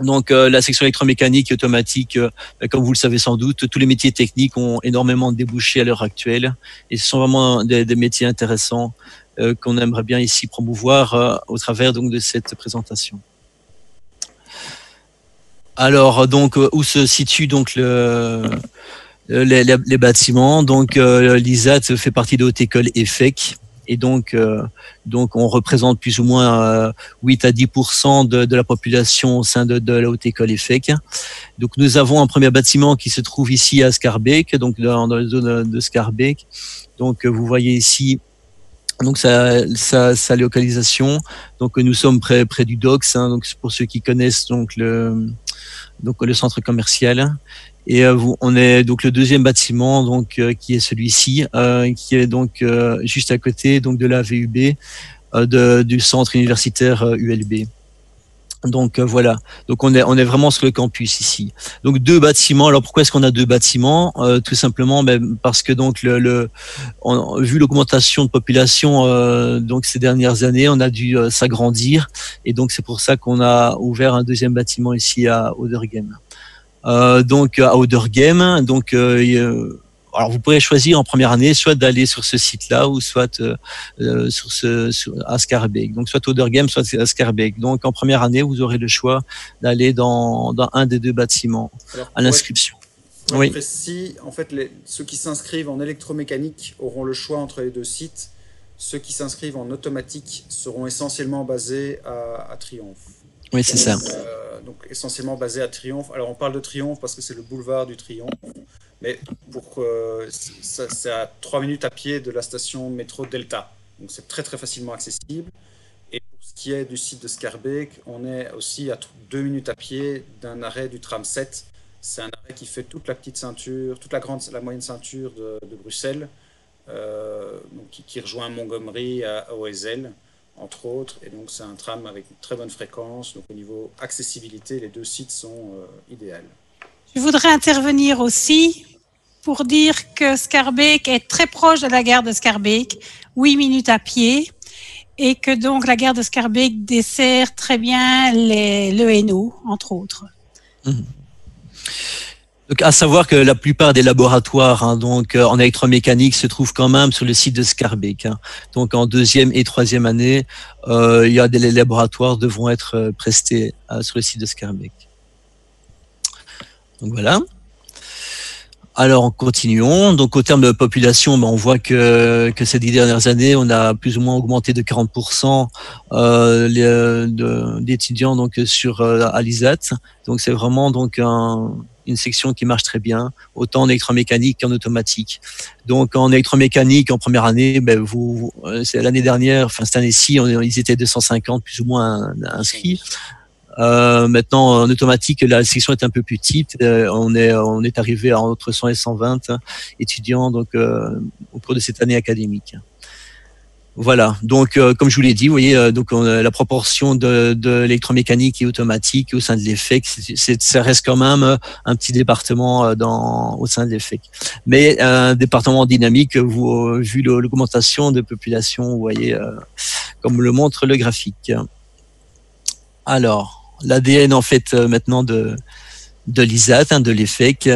Donc la section électromécanique et automatique, comme vous le savez sans doute, tous les métiers techniques ont énormément débouché à l'heure actuelle et ce sont vraiment des métiers intéressants qu'on aimerait bien ici promouvoir au travers donc de cette présentation. Alors donc où se situe donc les bâtiments. Donc l'ISAT fait partie de Haute École EFEC et donc on représente plus ou moins 8 à 10% de la population au sein de la Haute École EFEC. Donc nous avons un premier bâtiment qui se trouve ici à Schaerbeek, donc dans la zone de Schaerbeek. Donc vous voyez ici donc sa localisation. Donc nous sommes près du docks, hein, donc pour ceux qui connaissent donc le centre commercial. Et on est donc le deuxième bâtiment donc qui est celui-ci, qui est donc juste à côté donc de la VUB, du centre universitaire ULB. Donc voilà, donc on est vraiment sur le campus ici. Donc deux bâtiments. Alors pourquoi est-ce qu'on a deux bâtiments? Tout simplement parce que donc vu l'augmentation de population donc ces dernières années, on a dû s'agrandir et donc c'est pour ça qu'on a ouvert un deuxième bâtiment ici à Oudergem. Donc à Oudergem, donc alors vous pourrez choisir en première année soit d'aller sur ce site-là ou soit à Schaerbeek. Donc soit Oudergem, soit à Schaerbeek. Donc en première année, vous aurez le choix d'aller dans un des deux bâtiments à l'inscription. Pour être précis, en fait, ceux qui s'inscrivent en électromécanique auront le choix entre les deux sites. Ceux qui s'inscrivent en automatique seront essentiellement basés à Triomphe. Oui, c'est ça. Donc essentiellement basés à Triomphe. Alors on parle de Triomphe parce que c'est le boulevard du Triomphe. Mais c'est à 3 minutes à pied de la station métro Delta. Donc c'est très très facilement accessible. Et pour ce qui est du site de Schaerbeek, on est aussi à 2 minutes à pied d'un arrêt du tram 7. C'est un arrêt qui fait toute la petite ceinture, toute la moyenne ceinture de Bruxelles, donc qui rejoint Montgomery à Oezel, entre autres. Et donc c'est un tram avec une très bonne fréquence. Donc au niveau accessibilité, les deux sites sont idéaux. Je voudrais intervenir aussi pour dire que Schaerbeek est très proche de la gare de Schaerbeek, 8 minutes à pied, et que donc la gare de Schaerbeek dessert très bien le Hainaut, entre autres. Donc, à savoir que la plupart des laboratoires donc en électromécanique se trouvent quand même sur le site de Schaerbeek. Donc en deuxième et troisième année, les laboratoires devront être prestés sur le site de Schaerbeek. Donc voilà. Alors continuons. Donc au terme de population, on voit que ces 10 dernières années, on a plus ou moins augmenté de 40% d'étudiants donc à l'ISAT. Donc c'est vraiment donc une section qui marche très bien, autant en électromécanique qu'en automatique. Donc en électromécanique, en première année, c'est l'année dernière, enfin cette année-ci, ils étaient 250 plus ou moins inscrits. Maintenant en automatique, la section est un peu plus petite. On est arrivé à entre 100 et 120 étudiants donc au cours de cette année académique. Voilà. Donc comme je vous l'ai dit, vous voyez, donc la proportion de l'électromécanique et automatique au sein de l'EFEC, ça reste quand même un petit département au sein de l'EFEC. Mais un département dynamique, vu l'augmentation de population, vous voyez, comme le montre le graphique. Alors, l'ADN en fait maintenant de l'ISAT, de l'EFEC.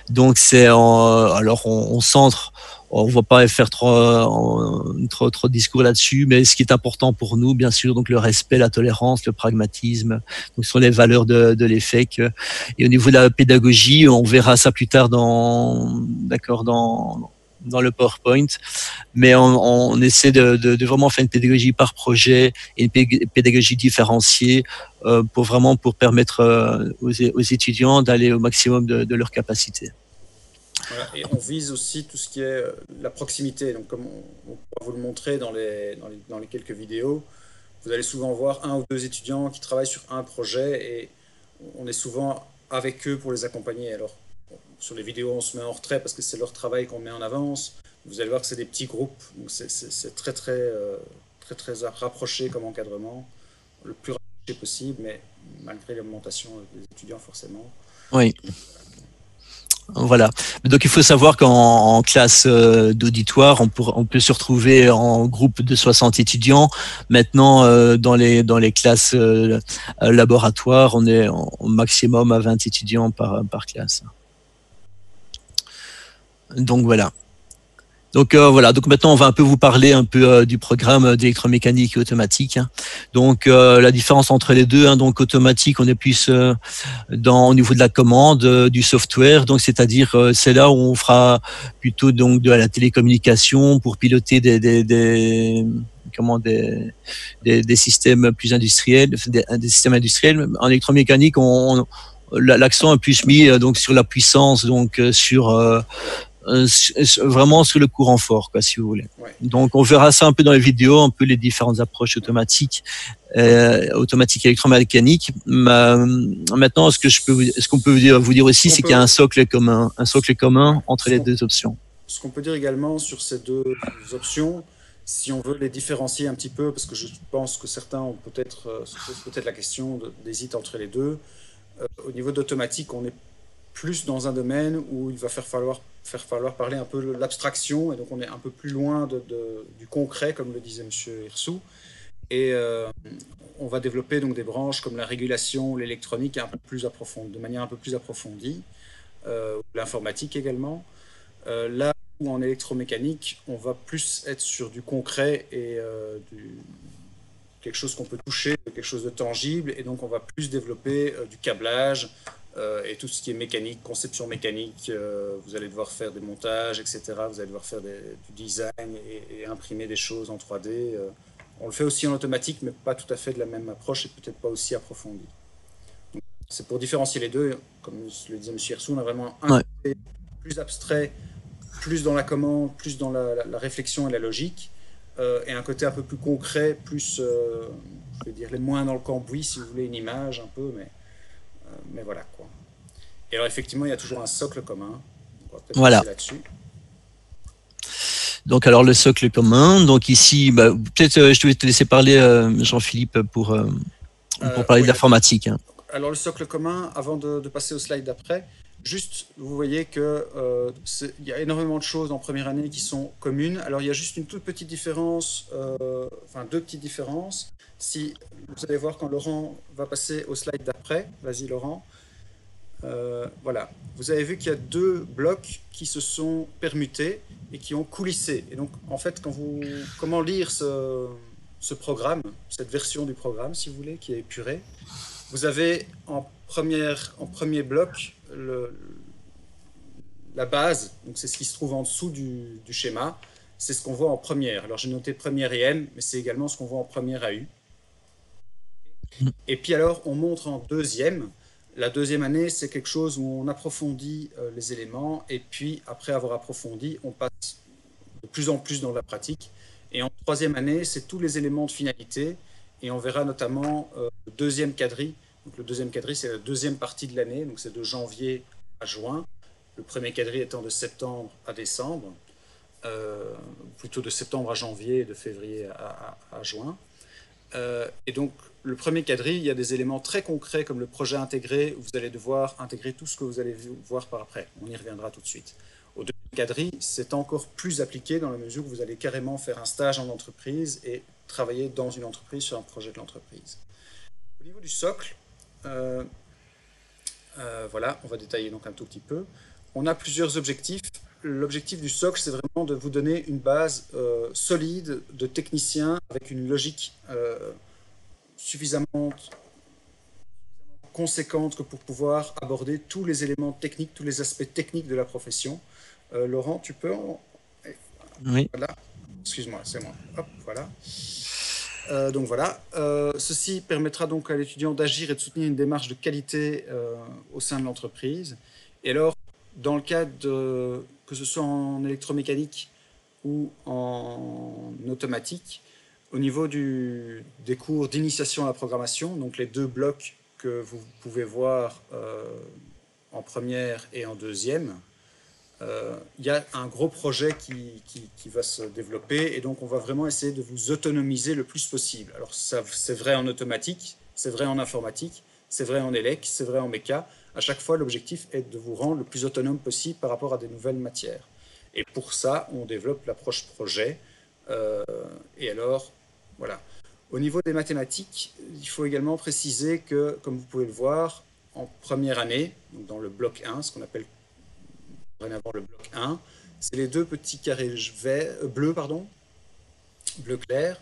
Donc c'est alors on centre, on ne va pas faire trop de discours là-dessus, mais ce qui est important pour nous, bien sûr, donc le respect, la tolérance, le pragmatisme, donc ce sont les valeurs de l'EFEC. Et au niveau de la pédagogie, on verra ça plus tard dans le PowerPoint, mais on essaie de vraiment faire une pédagogie par projet et une pédagogie différenciée pour permettre aux étudiants d'aller au maximum de leur capacité. Voilà, et on vise aussi tout ce qui est la proximité. Donc comme on pourra vous le montrer dans les quelques vidéos, vous allez souvent voir un ou deux étudiants qui travaillent sur un projet et on est souvent avec eux pour les accompagner. Alors sur les vidéos, on se met en retrait parce que c'est leur travail qu'on met en avance. Vous allez voir que c'est des petits groupes, donc c'est très rapproché comme encadrement, le plus rapproché possible, mais malgré l'augmentation des étudiants forcément. Oui. Voilà. Donc il faut savoir qu'en classe d'auditoire, on peut se retrouver en groupe de 60 étudiants. Maintenant, dans les classes laboratoires, on est au maximum à 20 étudiants par classe. Donc voilà. Donc voilà. Donc maintenant, on va un peu vous parler un peu du programme d'électromécanique et automatique. Donc la différence entre les deux. Donc automatique, on est plus au niveau de la commande du software. Donc c'est-à-dire c'est là où on fera plutôt donc de la télécommunication pour piloter des systèmes plus industriels, des systèmes industriels. En électromécanique, l'accent est plus mis donc sur la puissance, donc sur vraiment sur le courant fort, quoi, si vous voulez. Ouais. Donc, on verra ça un peu dans les vidéos, un peu les différentes approches automatiques électromécaniques. Maintenant, ce qu'on peut vous dire aussi, c'est qu'il y a un socle commun entre les deux options. Ce qu'on peut dire également sur ces deux options, si on veut les différencier un petit peu, parce que je pense que certains ont se posent peut-être la question d'hésiter entre les deux. Au niveau d'automatique, on est plus dans un domaine où il va faire falloir parler un peu de l'abstraction, et donc on est un peu plus loin du concret, comme le disait M. Hirsou, et on va développer donc des branches comme la régulation, l'électronique de manière un peu plus approfondie, l'informatique également. Là où en électromécanique, on va plus être sur du concret et quelque chose qu'on peut toucher, quelque chose de tangible, et donc on va plus développer du câblage, et tout ce qui est mécanique, conception mécanique, vous allez devoir faire des montages, etc. Vous allez devoir faire du design et imprimer des choses en 3D. On le fait aussi en automatique, mais pas tout à fait de la même approche et peut-être pas aussi approfondi. C'est pour différencier les deux. Comme le disait M. Hirsou, on a vraiment un côté plus abstrait, plus dans la commande, plus dans la réflexion et la logique, et un côté un peu plus concret, plus, je vais dire, les moins dans le cambouis, si vous voulez, une image un peu, mais voilà quoi. Et alors effectivement, il y a toujours un socle commun. On va peut-être passer là-dessus. Donc alors le socle commun. Donc ici, peut-être je vais te laisser parler, Jean-Philippe, pour parler de l'informatique. Alors le socle commun, avant de passer au slide d'après, juste vous voyez que il y a énormément de choses en première année qui sont communes. Alors il y a juste une toute petite différence, enfin deux petites différences. Si vous allez voir quand Laurent va passer au slide d'après, vas-y Laurent, voilà, vous avez vu qu'il y a deux blocs qui se sont permutés et qui ont coulissé. Et donc en fait, comment lire ce programme, cette version du programme si vous voulez, qui est épurée, vous avez en premier bloc la base, donc c'est ce qui se trouve en dessous du schéma, c'est ce qu'on voit en première. Alors j'ai noté première et M, mais c'est également ce qu'on voit en première AU. Et puis alors, on montre en deuxième. La deuxième année, c'est quelque chose où on approfondit les éléments, et puis après avoir approfondi, on passe de plus en plus dans la pratique. Et en troisième année, c'est tous les éléments de finalité, et on verra notamment le deuxième quadri. Donc le deuxième quadri, c'est la deuxième partie de l'année, donc c'est de janvier à juin. Le premier quadri étant de septembre à décembre, plutôt de septembre à janvier et de février à juin. Et donc, le premier quadri, il y a des éléments très concrets comme le projet intégré, où vous allez devoir intégrer tout ce que vous allez voir par après. On y reviendra tout de suite. Au deuxième quadri, c'est encore plus appliqué dans la mesure où vous allez carrément faire un stage en entreprise et travailler dans une entreprise sur un projet de l'entreprise. Au niveau du socle, voilà, on va détailler donc un tout petit peu. On a plusieurs objectifs. L'objectif du socle, c'est vraiment de vous donner une base solide de technicien avec une logique suffisamment conséquente que pour pouvoir aborder tous les éléments techniques, tous les aspects techniques de la profession. Laurent, tu peux Oui. Voilà. Excuse-moi, c'est moi. Hop, voilà. Donc voilà. Ceci permettra donc à l'étudiant d'agir et de soutenir une démarche de qualité au sein de l'entreprise. Et alors, dans le cadre que ce soit en électromécanique ou en automatique, au niveau des cours d'initiation à la programmation, donc les deux blocs que vous pouvez voir en première et en deuxième, il y a un gros projet qui va se développer, et donc on va vraiment essayer de vous autonomiser le plus possible. Alors c'est vrai en automatique, c'est vrai en informatique, c'est vrai en élec, c'est vrai en méca. À chaque fois, l'objectif est de vous rendre le plus autonome possible par rapport à des nouvelles matières. Et pour ça, on développe l'approche projet. Et alors, voilà. Au niveau des mathématiques, il faut également préciser que, comme vous pouvez le voir, en première année, donc dans le bloc 1, ce qu'on appelle dorénavant le bloc 1, c'est les deux petits carrés bleus, bleu clair.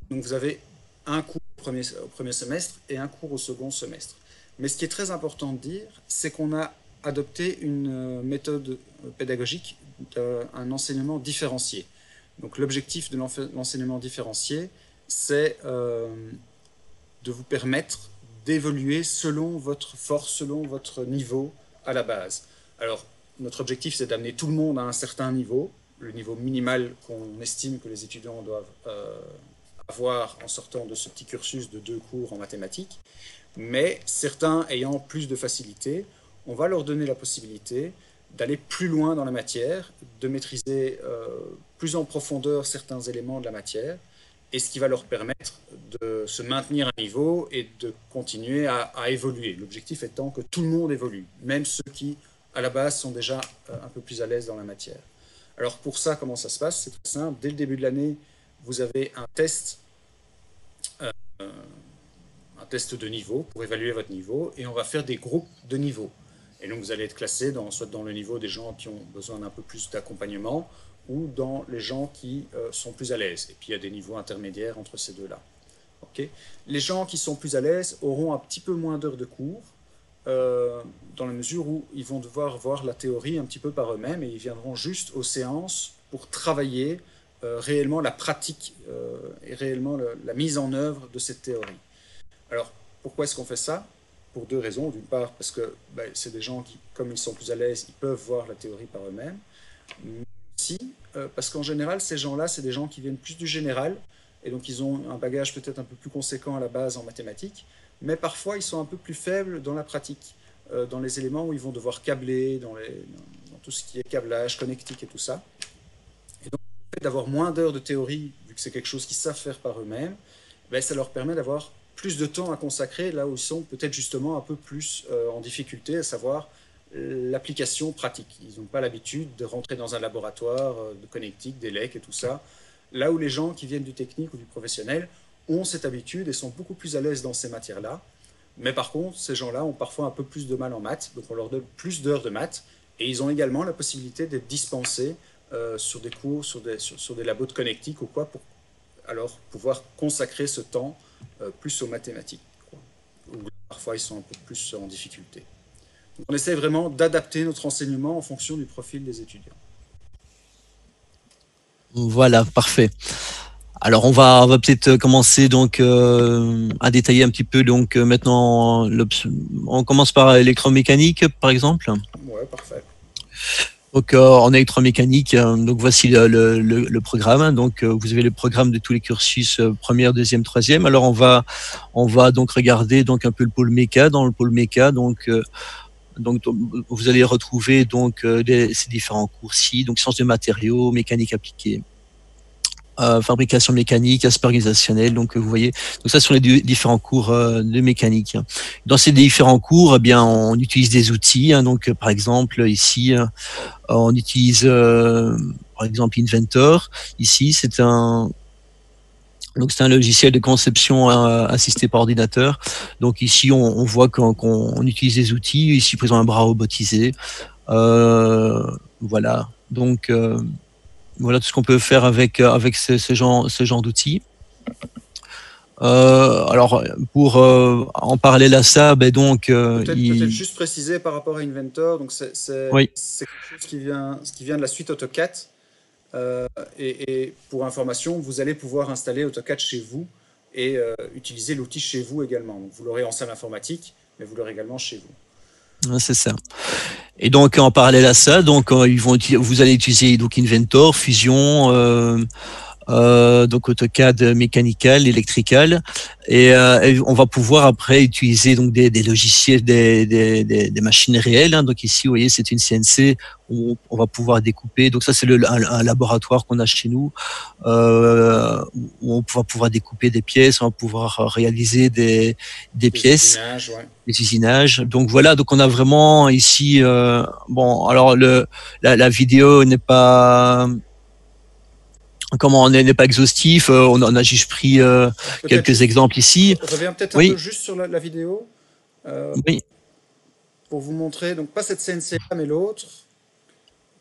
Donc vous avez un cours au premier semestre et un cours au second semestre. Mais ce qui est très important de dire, c'est qu'on a adopté une méthode pédagogique d'un enseignement différencié. Donc l'objectif de l'enseignement différencié, c'est de vous permettre d'évoluer selon votre force, selon votre niveau à la base. Alors, notre objectif, c'est d'amener tout le monde à un certain niveau, le niveau minimal qu'on estime que les étudiants doivent avoir en sortant de ce petit cursus de 2 cours en mathématiques. Mais certains ayant plus de facilité, on va leur donner la possibilité d'aller plus loin dans la matière, de maîtriser plus en profondeur certains éléments de la matière, et ce qui va leur permettre de se maintenir à un niveau et de continuer à évoluer. L'objectif étant que tout le monde évolue, même ceux qui, à la base, sont déjà un peu plus à l'aise dans la matière. Alors pour ça, comment ça se passe? C'est très simple. Dès le début de l'année, vous avez un test de niveau pour évaluer votre niveau, et on va faire des groupes de niveaux. Et donc vous allez être classé soit dans le niveau des gens qui ont besoin d'un peu plus d'accompagnement, ou dans les gens qui sont plus à l'aise. Et puis il y a des niveaux intermédiaires entre ces deux-là. Okay. Les gens qui sont plus à l'aise auront un petit peu moins d'heures de cours, dans la mesure où ils vont devoir voir la théorie un petit peu par eux-mêmes, et ils viendront juste aux séances pour travailler réellement la pratique et réellement la mise en œuvre de cette théorie. Alors, pourquoi est-ce qu'on fait ça? Pour 2 raisons. D'une part, parce que c'est des gens qui, comme ils sont plus à l'aise, ils peuvent voir la théorie par eux-mêmes. Mais aussi parce qu'en général, ces gens-là, c'est des gens qui viennent plus du général, et donc ils ont un bagage peut-être un peu plus conséquent à la base en mathématiques, mais parfois ils sont un peu plus faibles dans la pratique, dans les éléments où ils vont devoir câbler, dans tout ce qui est câblage, connectique et tout ça. Et donc, le fait d'avoir moins d'heures de théorie, vu que c'est quelque chose qu'ils savent faire par eux-mêmes, ça leur permet d'avoir plus de temps à consacrer là où ils sont peut-être justement un peu plus en difficulté, à savoir l'application pratique. Ils n'ont pas l'habitude de rentrer dans un laboratoire de connectique, d'élec et tout ça. Là où les gens qui viennent du technique ou du professionnel ont cette habitude et sont beaucoup plus à l'aise dans ces matières-là. Mais par contre, ces gens-là ont parfois un peu plus de mal en maths, donc on leur donne plus d'heures de maths, et ils ont également la possibilité d'être dispensés sur des cours, sur des labos de connectique ou quoi, pour alors pouvoir consacrer ce temps plus aux mathématiques, où parfois ils sont un peu plus en difficulté. Donc on essaie vraiment d'adapter notre enseignement en fonction du profil des étudiants. Voilà, parfait. Alors on va peut-être commencer donc à détailler un petit peu. Donc maintenant, on commence par électromécanique, par exemple. Ouais, parfait. Donc en électromécanique, donc voici le programme. Donc vous avez le programme de tous les cursus première, deuxième, troisième. Alors on va donc regarder donc un peu le pôle méca. Dans le pôle méca, donc vous allez retrouver donc ces différents cours-ci, donc sciences de matériaux, mécanique appliquée, fabrication mécanique, aspect organisationnel. Donc vous voyez, donc ça sont les différents cours de mécanique. Dans ces différents cours, eh bien on utilise des outils. Donc par exemple ici, on utilise par exemple Inventor. Ici, c'est un logiciel de conception assisté par ordinateur. Donc ici, on voit qu'on utilise des outils. Ici, par exemple, un bras robotisé. Voilà. Donc voilà tout ce qu'on peut faire avec ce genre d'outils. Alors pour en parallèle à ça, donc peut-être juste préciser par rapport à Inventor. Donc c'est oui. quelque chose qui vient de la suite AutoCAD. Et pour information, vous allez pouvoir installer AutoCAD chez vous et utiliser l'outil chez vous également. Donc, vous l'aurez en salle informatique, mais vous l'aurez également chez vous. C'est ça. Et donc en parallèle à ça, donc vous allez utiliser donc Inventor, Fusion, donc AutoCAD mécanical, électrical, et on va pouvoir après utiliser donc des logiciels, des machines réelles. Hein. Donc ici, vous voyez, c'est une CNC où on va pouvoir découper. Donc ça, c'est un laboratoire qu'on a chez nous où on va pouvoir découper des pièces, on va pouvoir réaliser des pièces. Usinages, ouais. Les usinages. Donc voilà, donc on a vraiment ici, bon, alors la vidéo n'est pas, comment on n'est pas exhaustif, on a juste pris quelques exemples ici. Je reviens peut-être Oui. un peu juste sur la vidéo. Oui. Pour vous montrer, donc pas cette CNC-là, mais l'autre.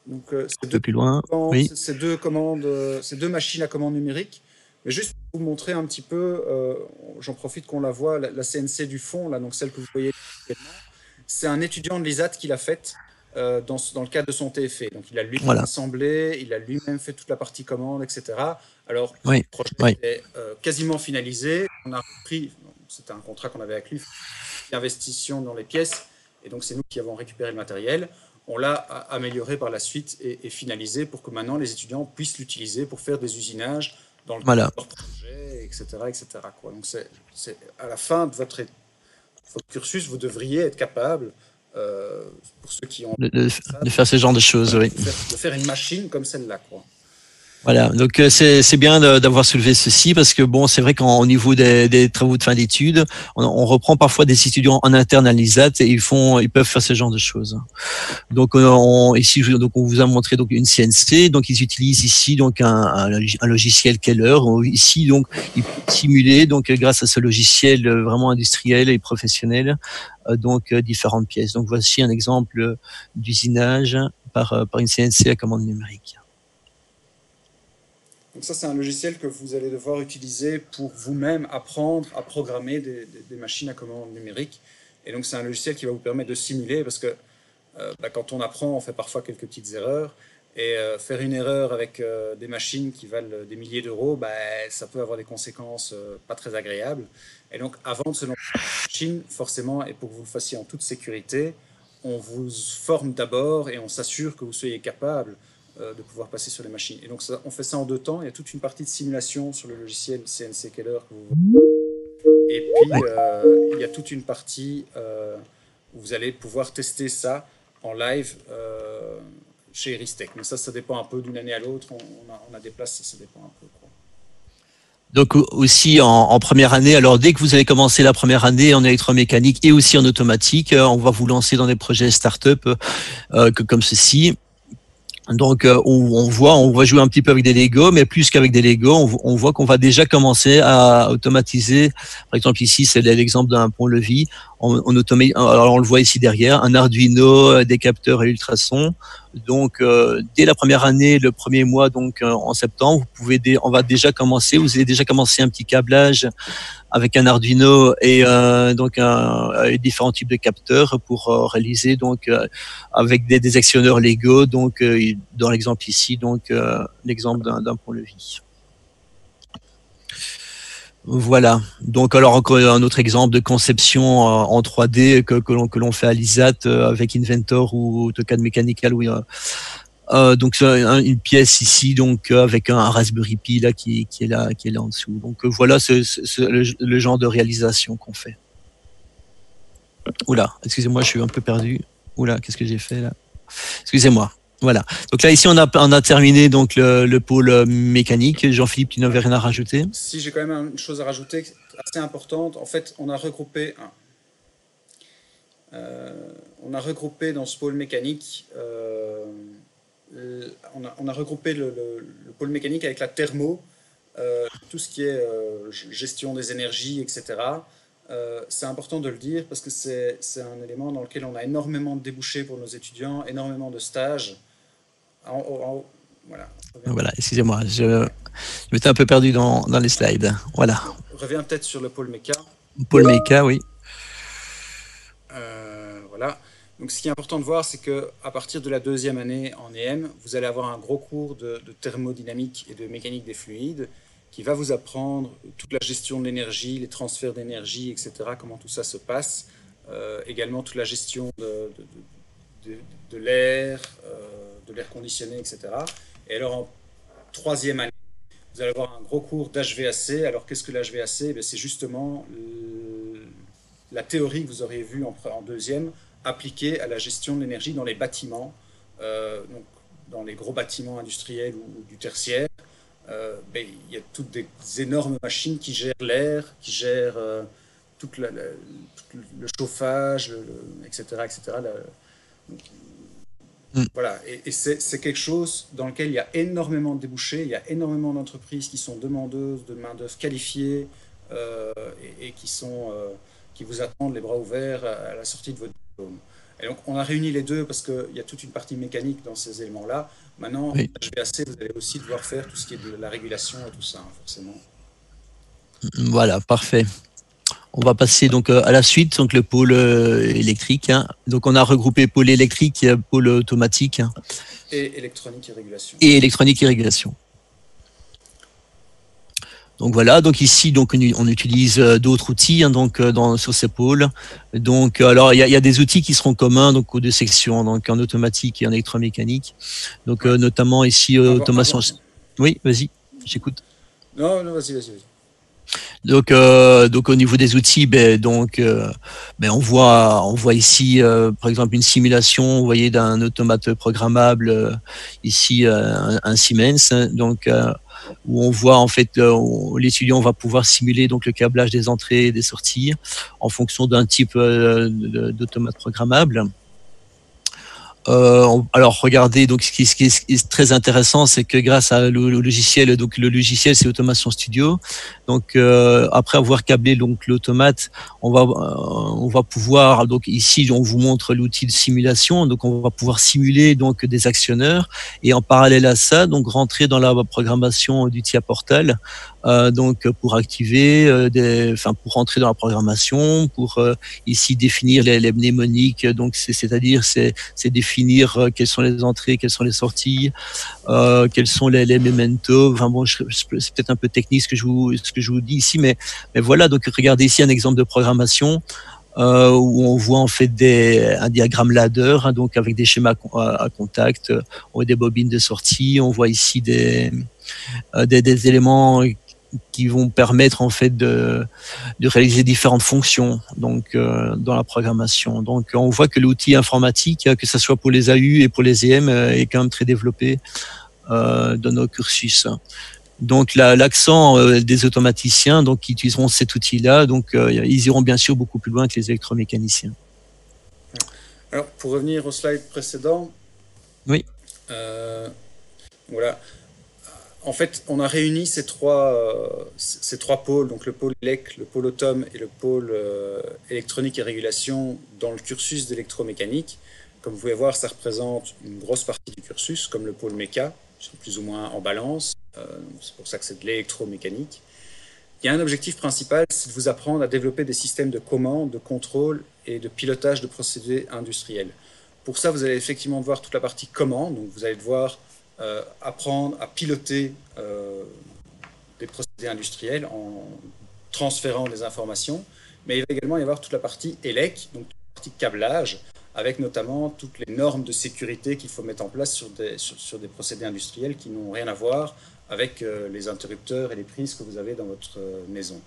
Donc Un peu plus loin. Oui. Ces deux commandes, ces deux machines à commande numérique. Mais juste pour vous montrer un petit peu, j'en profite qu'on la voit, la CNC du fond, là, donc celle que vous voyez actuellement, c'est un étudiant de l'ISAT qui l'a faite dans le cadre de son TFE. Donc il a lui-même assemblé, il a lui-même fait toute la partie commande, etc. Alors le projet est quasiment finalisé. On a repris, c'était un contrat qu'on avait avec lui, d'investissement dans les pièces, et donc c'est nous qui avons récupéré le matériel. On l'a amélioré par la suite et finalisé pour que maintenant les étudiants puissent l'utiliser pour faire des usinages dans le cadre de leur projet, etc. etc. quoi. Donc c'est à la fin de votre cursus, vous devriez être capable, pour ceux qui ont de faire ce genre de choses, oui. De faire une machine comme celle-là, quoi. Voilà, donc c'est bien d'avoir soulevé ceci parce que bon, c'est vrai qu'au niveau des travaux de fin d'études, on reprend parfois des étudiants en interne à l'ISAT et ils peuvent faire ce genre de choses. Donc ici, donc on vous a montré donc une CNC, donc ils utilisent ici donc un logiciel Keller. Ici donc ils peuvent simuler donc grâce à ce logiciel vraiment industriel et professionnel donc différentes pièces. Donc voici un exemple d'usinage par une CNC à commande numérique. Donc ça, c'est un logiciel que vous allez devoir utiliser pour vous-même apprendre à programmer des machines à commande numérique. Et donc, c'est un logiciel qui va vous permettre de simuler, parce que quand on apprend, on fait parfois quelques petites erreurs. Et faire une erreur avec des machines qui valent des milliers d'euros, ça peut avoir des conséquences pas très agréables. Et donc, avant de se lancer dans la machine, forcément, et pour que vous le fassiez en toute sécurité, on vous forme d'abord et on s'assure que vous soyez capable de pouvoir passer sur les machines. Et donc, on fait ça en 2 temps. Il y a toute une partie de simulation sur le logiciel CNC Keller que vous voyez. Et puis, il y a toute une partie où vous allez pouvoir tester ça en live chez Eristech. Mais ça dépend un peu d'une année à l'autre. On a des places, ça dépend un peu, quoi. Donc aussi en première année, alors dès que vous avez commencé la première année en électromécanique et aussi en automatique, on va vous lancer dans des projets start-up comme ceci. Donc on va jouer un petit peu avec des Lego, mais plus qu'avec des Lego, on voit qu'on va déjà commencer à automatiser. Par exemple ici, c'est l'exemple d'un pont-levis. Alors on le voit ici derrière, un Arduino, des capteurs et ultrasons. Donc dès la première année, le premier mois, donc en septembre, on va déjà commencer. Vous allez déjà commencer un petit câblage avec un Arduino et donc différents types de capteurs pour réaliser donc avec des actionneurs Lego. Donc dans l'exemple ici, donc l'exemple d'un pont-levis. Voilà. Donc alors encore un autre exemple de conception en 3D que l'on fait à l'ISAT avec Inventor ou AutoCAD Mechanical. Oui, donc une pièce ici donc avec un Raspberry Pi là qui est là en dessous. Donc voilà le genre de réalisation qu'on fait. Oula, excusez-moi, je suis un peu perdu. Oula, qu'est-ce que j'ai fait là? Excusez-moi. Voilà. Donc là ici on a terminé donc le pôle mécanique. Jean-Philippe, tu n'avais rien à rajouter? Si, j'ai quand même une chose à rajouter assez importante. En fait, on a regroupé dans ce pôle mécanique. On a regroupé le pôle mécanique avec la thermo, tout ce qui est gestion des énergies, etc. C'est important de le dire parce que c'est un élément dans lequel on a énormément de débouchés pour nos étudiants, énormément de stages. Voilà. Voilà, excusez-moi, je m'étais un peu perdu dans les slides. Voilà. Reviens peut-être sur le pôle méca. Pôle méca, oui. Voilà. Donc, ce qui est important de voir, c'est qu'à partir de la 2e année en EM, vous allez avoir un gros cours de thermodynamique et de mécanique des fluides qui va vous apprendre toute la gestion de l'énergie, les transferts d'énergie, etc., comment tout ça se passe. Également toute la gestion de l'air, de l'air conditionné, etc. Et alors, en 3e année, vous allez avoir un gros cours d'HVAC. Alors, qu'est-ce que l'HVAC? C'est justement la théorie que vous auriez vue en deuxième, appliquée à la gestion de l'énergie dans les bâtiments, donc dans les gros bâtiments industriels ou du tertiaire. Il y a toutes des énormes machines qui gèrent l'air, qui gèrent tout le chauffage, etc. etc. Voilà, et c'est quelque chose dans lequel il y a énormément de débouchés, il y a énormément d'entreprises qui sont demandeuses de main-d'œuvre qualifiée et qui vous attendent les bras ouverts à la sortie de votre diplôme. Et donc, on a réuni les deux parce qu'il y a toute une partie mécanique dans ces éléments-là. Maintenant, Oui. HVAC, vous allez aussi devoir faire tout ce qui est de la régulation et tout ça, hein, forcément. Voilà, parfait. On va passer donc à la suite, donc le pôle électrique. Hein. Donc on a regroupé pôle électrique et pôle automatique. Hein. Et électronique et régulation. Et électronique et régulation. Donc voilà, donc ici donc on utilise d'autres outils hein, donc sur ces pôles. Donc alors il y a des outils qui seront communs donc aux deux sections, donc en automatique et en électromécanique. Donc notamment ici automation. Oui, vas-y, j'écoute. Non, vas-y. Donc au niveau des outils, on voit ici par exemple une simulation, vous voyez, d'un automate programmable ici un Siemens, donc où on voit en fait l'étudiant va pouvoir simuler donc le câblage des entrées et des sorties en fonction d'un type d'automate programmable. Alors regardez, donc ce qui est très intéressant, c'est que grâce à le logiciel, donc le logiciel c'est Automation Studio. Donc après avoir câblé donc l'automate, on va pouvoir, donc ici on vous montre l'outil de simulation, donc on va pouvoir simuler donc des actionneurs et en parallèle à ça donc rentrer dans la programmation du TIA Portal, donc pour activer pour rentrer dans la programmation, pour ici définir les mnémoniques, donc c'est-à-dire c'est définir quelles sont les entrées, quelles sont les sorties, quels sont les mementos. Enfin bon, c'est peut-être un peu technique ce que je vous dis ici, mais voilà. Donc regardez ici un exemple de programmation où on voit en fait un diagramme ladder, hein, donc avec des schémas à contact, on voit des bobines de sortie, on voit ici des éléments qui vont permettre en fait de réaliser différentes fonctions donc dans la programmation. Donc on voit que l'outil informatique, que ce soit pour les AU et pour les EM, est quand même très développé dans nos cursus. Donc l'accent des automaticiens donc qui utiliseront cet outil-là, donc ils iront bien sûr beaucoup plus loin que les électromécaniciens. Alors pour revenir au slide précédent, oui. Voilà. En fait, on a réuni ces trois pôles, donc le pôle élec, le pôle autom et le pôle électronique et régulation dans le cursus d'électromécanique. Comme vous pouvez voir, ça représente une grosse partie du cursus, comme le pôle méca, qui sont plus ou moins en balance. C'est pour ça que c'est de l'électromécanique. Il y a un objectif principal, c'est de vous apprendre à développer des systèmes de commande, de contrôle et de pilotage de procédés industriels. Pour ça, vous allez effectivement voir toute la partie commande, donc vous allez devoir apprendre à piloter des procédés industriels en transférant des informations, mais il va également y avoir toute la partie élec, donc toute la partie câblage, avec notamment toutes les normes de sécurité qu'il faut mettre en place sur des procédés industriels qui n'ont rien à voir avec les interrupteurs et les prises que vous avez dans votre maison.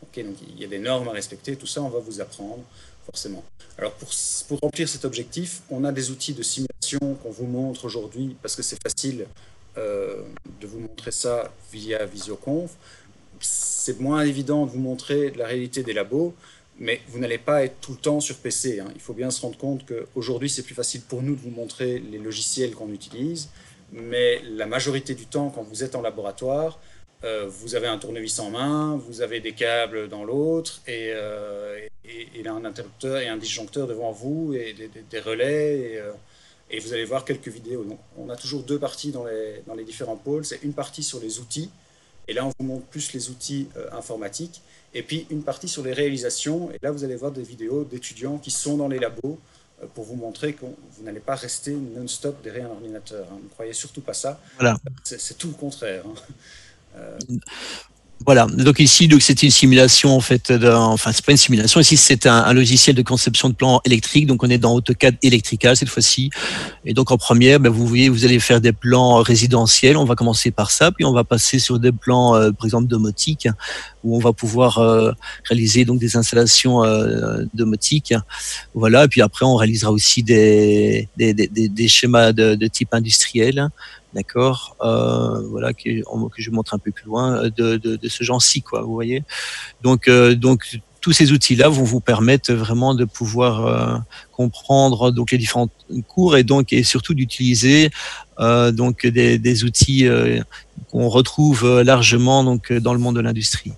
Okay, donc il y a des normes à respecter, tout ça on va vous apprendre forcément. Alors pour remplir cet objectif, on a des outils de simulation qu'on vous montre aujourd'hui parce que c'est facile de vous montrer ça via Visioconf. C'est moins évident de vous montrer la réalité des labos, mais vous n'allez pas être tout le temps sur PC. Hein. Il faut bien se rendre compte qu'aujourd'hui, c'est plus facile pour nous de vous montrer les logiciels qu'on utilise, mais la majorité du temps, quand vous êtes en laboratoire, vous avez un tournevis en main, vous avez des câbles dans l'autre, et un interrupteur et un disjoncteur devant vous, et des relais, et vous allez voir quelques vidéos. Donc, on a toujours deux parties dans les différents pôles. C'est une partie sur les outils, et là on vous montre plus les outils informatiques, et puis une partie sur les réalisations, et là vous allez voir des vidéos d'étudiants qui sont dans les labos pour vous montrer que vous n'allez pas rester non-stop derrière un ordinateur. Hein. Ne croyez surtout pas ça. Voilà. C'est tout le contraire. Hein. Voilà. Donc ici, donc c'est une simulation en fait. Enfin, c'est pas une simulation. Ici, c'est un logiciel de conception de plans électriques. Donc on est dans AutoCAD Electrical cette fois-ci. Et donc en première, vous voyez, vous allez faire des plans résidentiels. On va commencer par ça, puis on va passer sur des plans, par exemple, domotiques, où on va pouvoir réaliser donc des installations domotiques. Voilà. Et puis après, on réalisera aussi des schémas de type industriel. D'accord, voilà que je montre un peu plus loin de ce genre-ci, quoi. Vous voyez. Donc tous ces outils-là vont vous permettre vraiment de pouvoir comprendre donc les différents cours et surtout d'utiliser donc des outils qu'on retrouve largement donc dans le monde de l'industrie.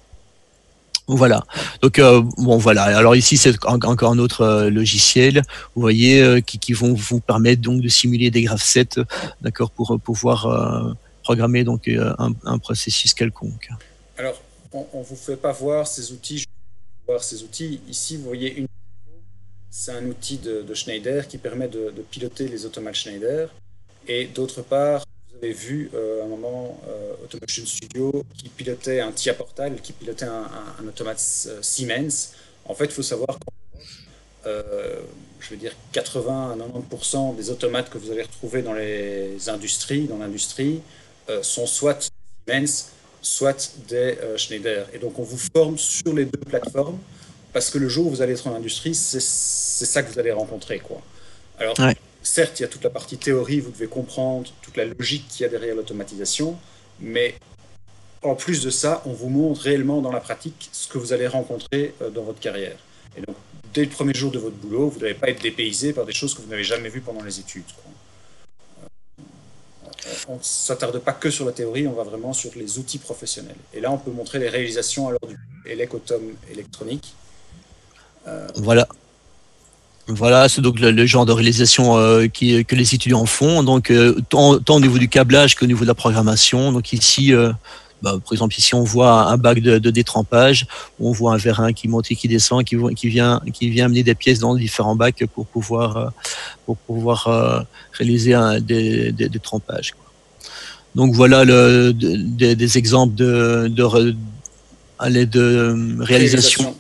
Voilà. Donc bon voilà. Alors ici c'est encore un autre logiciel, vous voyez, qui vont vous permettre donc de simuler des graph sets, d'accord, pour pouvoir programmer donc un processus quelconque. Alors on vous fait pas voir ces outils. Je vais voir ces outils. Ici vous voyez c'est un outil de Schneider qui permet de piloter les automates Schneider. Et d'autre part, vous avez vu à un moment Automation Studio qui pilotait un TIA Portal, qui pilotait un automate Siemens. En fait, il faut savoir que je veux dire 80 à 90% des automates que vous allez retrouver dans l'industrie, sont soit Siemens, soit des Schneider. Et donc, on vous forme sur les deux plateformes parce que le jour où vous allez être en industrie, c'est ça que vous allez rencontrer, quoi. Alors, ouais. Certes, il y a toute la partie théorie, vous devez comprendre toute la logique qu'il y a derrière l'automatisation, mais en plus de ça, on vous montre réellement dans la pratique ce que vous allez rencontrer dans votre carrière. Et donc, dès le premier jour de votre boulot, vous n'allez pas être dépaysé par des choses que vous n'avez jamais vues pendant les études, quoi. On ne s'attarde pas que sur la théorie, on va vraiment sur les outils professionnels. Et là, on peut montrer les réalisations alors du Elec-Autom électronique. Voilà. Voilà, c'est donc le genre de réalisation que les étudiants font, donc tant au niveau du câblage qu'au niveau de la programmation. Donc ici, par exemple, ici on voit un bac de détrempage, on voit un vérin qui monte et qui descend, qui vient amener des pièces dans différents bacs pour pouvoir réaliser des trempages, quoi. Donc voilà des exemples de réalisation.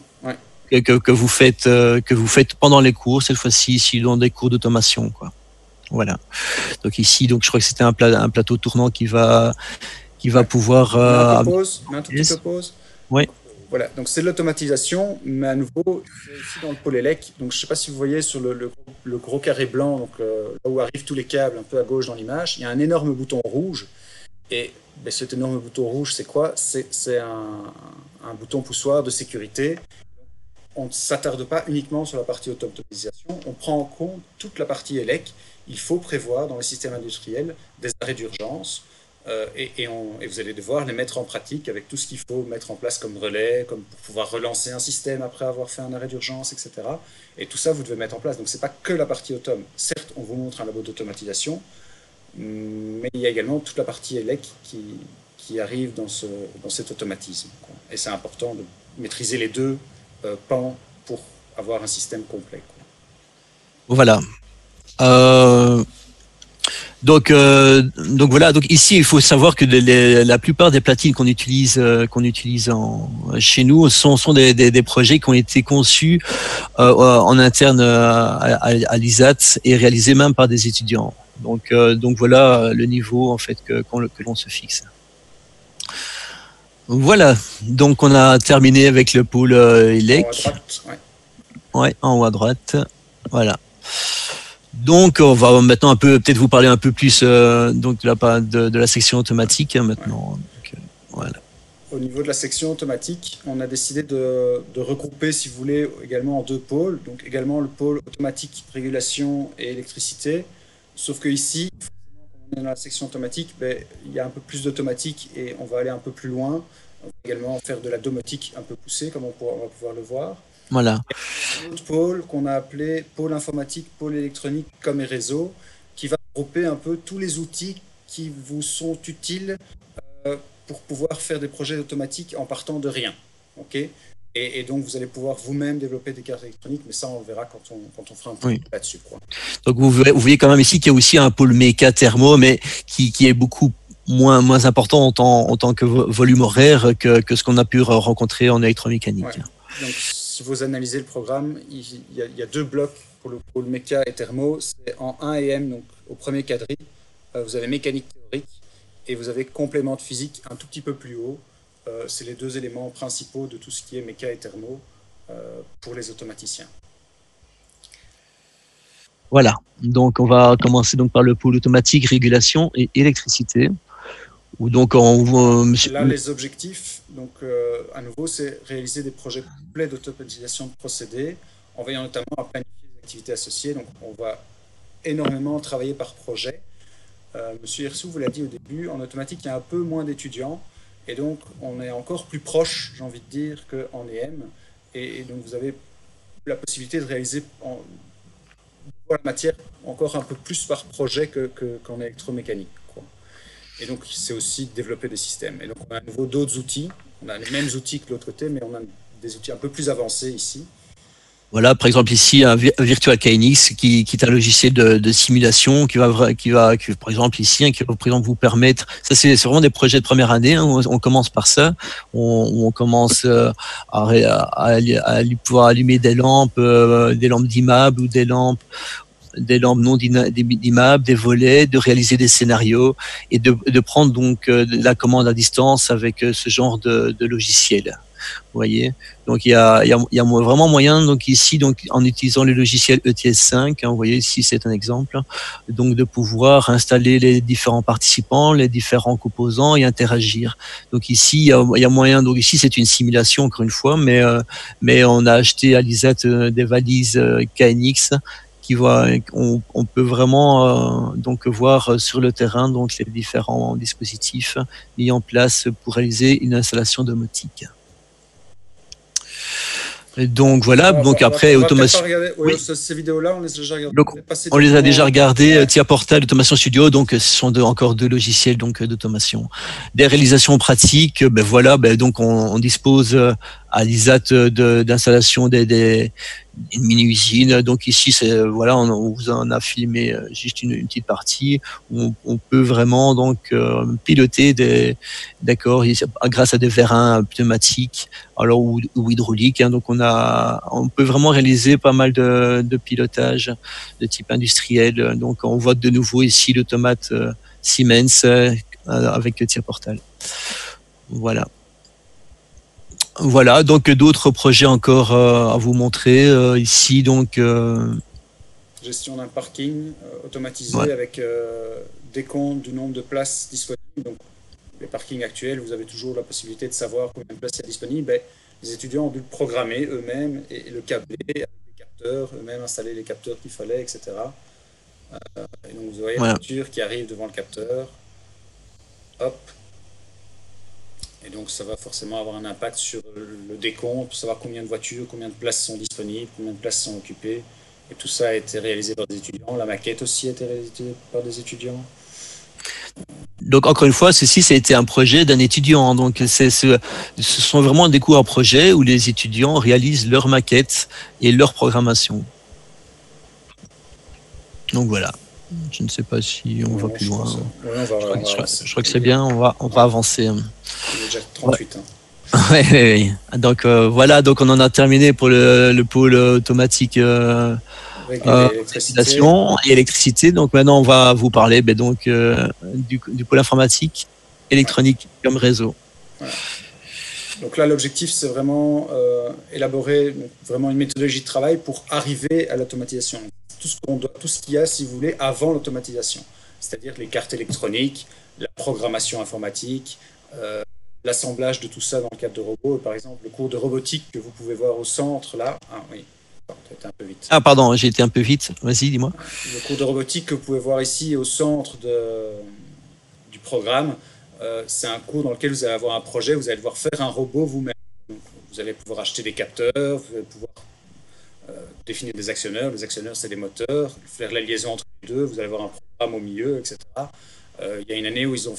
Que vous faites pendant les cours, cette fois-ci ici dans des cours d'automation, quoi. Voilà. Donc ici, donc je crois que c'était un plateau tournant qui va pouvoir. Un tout petit peu pause. Oui. Voilà. Donc c'est de l'automatisation, mais à nouveau c'est aussi dans le pôle élec. Donc je ne sais pas si vous voyez sur le gros carré blanc, donc là où arrivent tous les câbles, un peu à gauche dans l'image, il y a un énorme bouton rouge. Et cet énorme bouton rouge, c'est quoi? C'est un bouton poussoir de sécurité. On ne s'attarde pas uniquement sur la partie automatisation, on prend en compte toute la partie élec. Il faut prévoir dans les systèmes industriels des arrêts d'urgence et vous allez devoir les mettre en pratique avec tout ce qu'il faut mettre en place comme relais, comme pour pouvoir relancer un système après avoir fait un arrêt d'urgence, etc. Et tout ça, vous devez mettre en place. Donc, ce n'est pas que la partie autom. Certes, on vous montre un labo d'automatisation, mais il y a également toute la partie élec qui arrive dans cet automatisme, quoi. Et c'est important de maîtriser les deux pans pour avoir un système complet, quoi. Voilà. Donc voilà. Donc ici, il faut savoir que la plupart des platines qu'on utilise chez nous sont des projets qui ont été conçus en interne à l'ISAT et réalisés même par des étudiants. Donc voilà le niveau en fait que l'on se fixe. Voilà, donc on a terminé avec le pôle élec. En haut à droite, ouais, en haut à droite. Voilà. Donc on va maintenant peut-être vous parler un peu plus donc de la section automatique maintenant. Ouais. Donc, voilà. Au niveau de la section automatique, on a décidé de regrouper, si vous voulez, également en deux pôles. Donc également le pôle automatique, régulation et électricité. Sauf que ici, on est dans la section automatique, il y a un peu plus d'automatique et on va aller un peu plus loin. On va également faire de la domotique un peu poussée, comme on va pouvoir le voir. Voilà. Il y a un autre pôle qu'on a appelé pôle informatique, pôle électronique, com et réseau, qui va regrouper un peu tous les outils qui vous sont utiles pour pouvoir faire des projets automatiques en partant de rien. Okay, et donc, vous allez pouvoir vous-même développer des cartes électroniques, mais ça, on le verra quand on fera un peu là-dessus, quoi. Donc, vous voyez quand même ici qu'il y a aussi un pôle méca thermo, mais qui est beaucoup moins important en tant que volume horaire que ce qu'on a pu rencontrer en électromécanique. Ouais. Donc, si vous analysez le programme, il y a 2 blocs pour le pôle méca et thermo. C'est en 1 et M, donc au premier quadri, vous avez mécanique théorique et vous avez complément de physique un tout petit peu plus haut. C'est les 2 éléments principaux de tout ce qui est méca et thermo pour les automaticiens. Voilà, donc on va commencer donc par le pôle automatique, régulation et électricité. Où donc Là, les objectifs, donc à nouveau, c'est réaliser des projets complets d'automatisation de procédés en veillant notamment à planifier les activités associées. Donc on va énormément travailler par projet. Monsieur Hirsou vous l'a dit au début, en automatique, il y a un peu moins d'étudiants et donc on est encore plus proche, j'ai envie de dire, qu'en EM. Et donc vous avez la possibilité de réaliser la matière encore un peu plus par projet qu'en électromécanique, quoi. Et donc c'est aussi développer des systèmes. Et donc on a à nouveau d'autres outils. On a les mêmes outils que l'autre côté, mais on a des outils un peu plus avancés ici. Voilà, par exemple ici un Virtual KNX qui est un logiciel de simulation qui va par exemple ici qui va par exemple vous permettre, ça c'est vraiment des projets de première année, hein, on commence par ça, on commence à pouvoir allumer des lampes d'immeubles ou des lampes non d'immeubles, des volets, de réaliser des scénarios et de prendre donc la commande à distance avec ce genre de logiciel. Vous voyez, donc il y a vraiment moyen donc ici donc en utilisant le logiciel ETS5, hein, vous voyez ici c'est un exemple, donc de pouvoir installer les différents participants, les différents composants et interagir. Donc ici il y a moyen, donc ici c'est une simulation encore une fois, mais on a acheté à l'ISAT des valises KNX on peut vraiment donc voir sur le terrain donc les différents dispositifs mis en place pour réaliser une installation domotique. Et donc voilà, donc après automation. Oui. Ces vidéos-là, on les a déjà regardées. Donc, on les a déjà regardées. TIA Portal, Automation Studio, donc ce sont encore 2 logiciels donc d'automation. Des réalisations pratiques, ben voilà, ben donc on dispose à l'ISAT d'installation d'une mini-usine. Donc ici, voilà, on vous en a filmé juste une petite partie où on peut vraiment donc piloter d'accord, grâce à des vérins pneumatiques, alors ou hydrauliques. Hein, donc on peut vraiment réaliser pas mal de pilotage de type industriel. Donc on voit de nouveau ici l'automate Siemens avec TIA Portal. Voilà, donc d'autres projets encore à vous montrer ici. Donc gestion d'un parking automatisé avec décompte du nombre de places disponibles. Donc les parkings actuels, vous avez toujours la possibilité de savoir combien de places il y a disponibles. Les étudiants ont dû le programmer eux-mêmes et le câbler avec les capteurs, eux-mêmes installer les capteurs qu'il fallait, etc. Et donc vous voyez la voiture qui arrive devant le capteur. Hop. Et donc ça va forcément avoir un impact sur le décompte, pour savoir combien de voitures, combien de places sont disponibles, combien de places sont occupées. Et tout ça a été réalisé par des étudiants. La maquette aussi a été réalisée par des étudiants. Donc encore une fois, ceci ça a été un projet d'un étudiant. Donc ce sont vraiment des cours à projet où les étudiants réalisent leur maquette et leur programmation. Donc voilà. Je ne sais pas si on va plus loin. Je crois que c'est bien, on va avancer. Il est déjà 38. Oui. Donc voilà, donc on en a terminé pour le pôle automatique régulation et électricité. Donc maintenant on va vous parler donc du pôle informatique, électronique comme réseau. Voilà. Donc là l'objectif c'est vraiment élaborer vraiment une méthodologie de travail pour arriver à l'automatisation. Tout ce qu'il y a, si vous voulez, avant l'automatisation, c'est-à-dire les cartes électroniques, la programmation informatique, l'assemblage de tout ça dans le cadre de robots. Par exemple, le cours de robotique que vous pouvez voir au centre, là. Ah oui, j'ai été un peu vite. Ah pardon, j'ai été un peu vite. Vas-y, dis-moi. Le cours de robotique que vous pouvez voir ici au centre du programme, c'est un cours dans lequel vous allez avoir un projet, vous allez devoir faire un robot vous-même. Vous allez pouvoir acheter des capteurs, vous allez pouvoir définir des actionneurs. Les actionneurs, c'est des moteurs. Faire la liaison entre les deux, vous allez avoir un programme au milieu, etc. Il y a une année où ils ont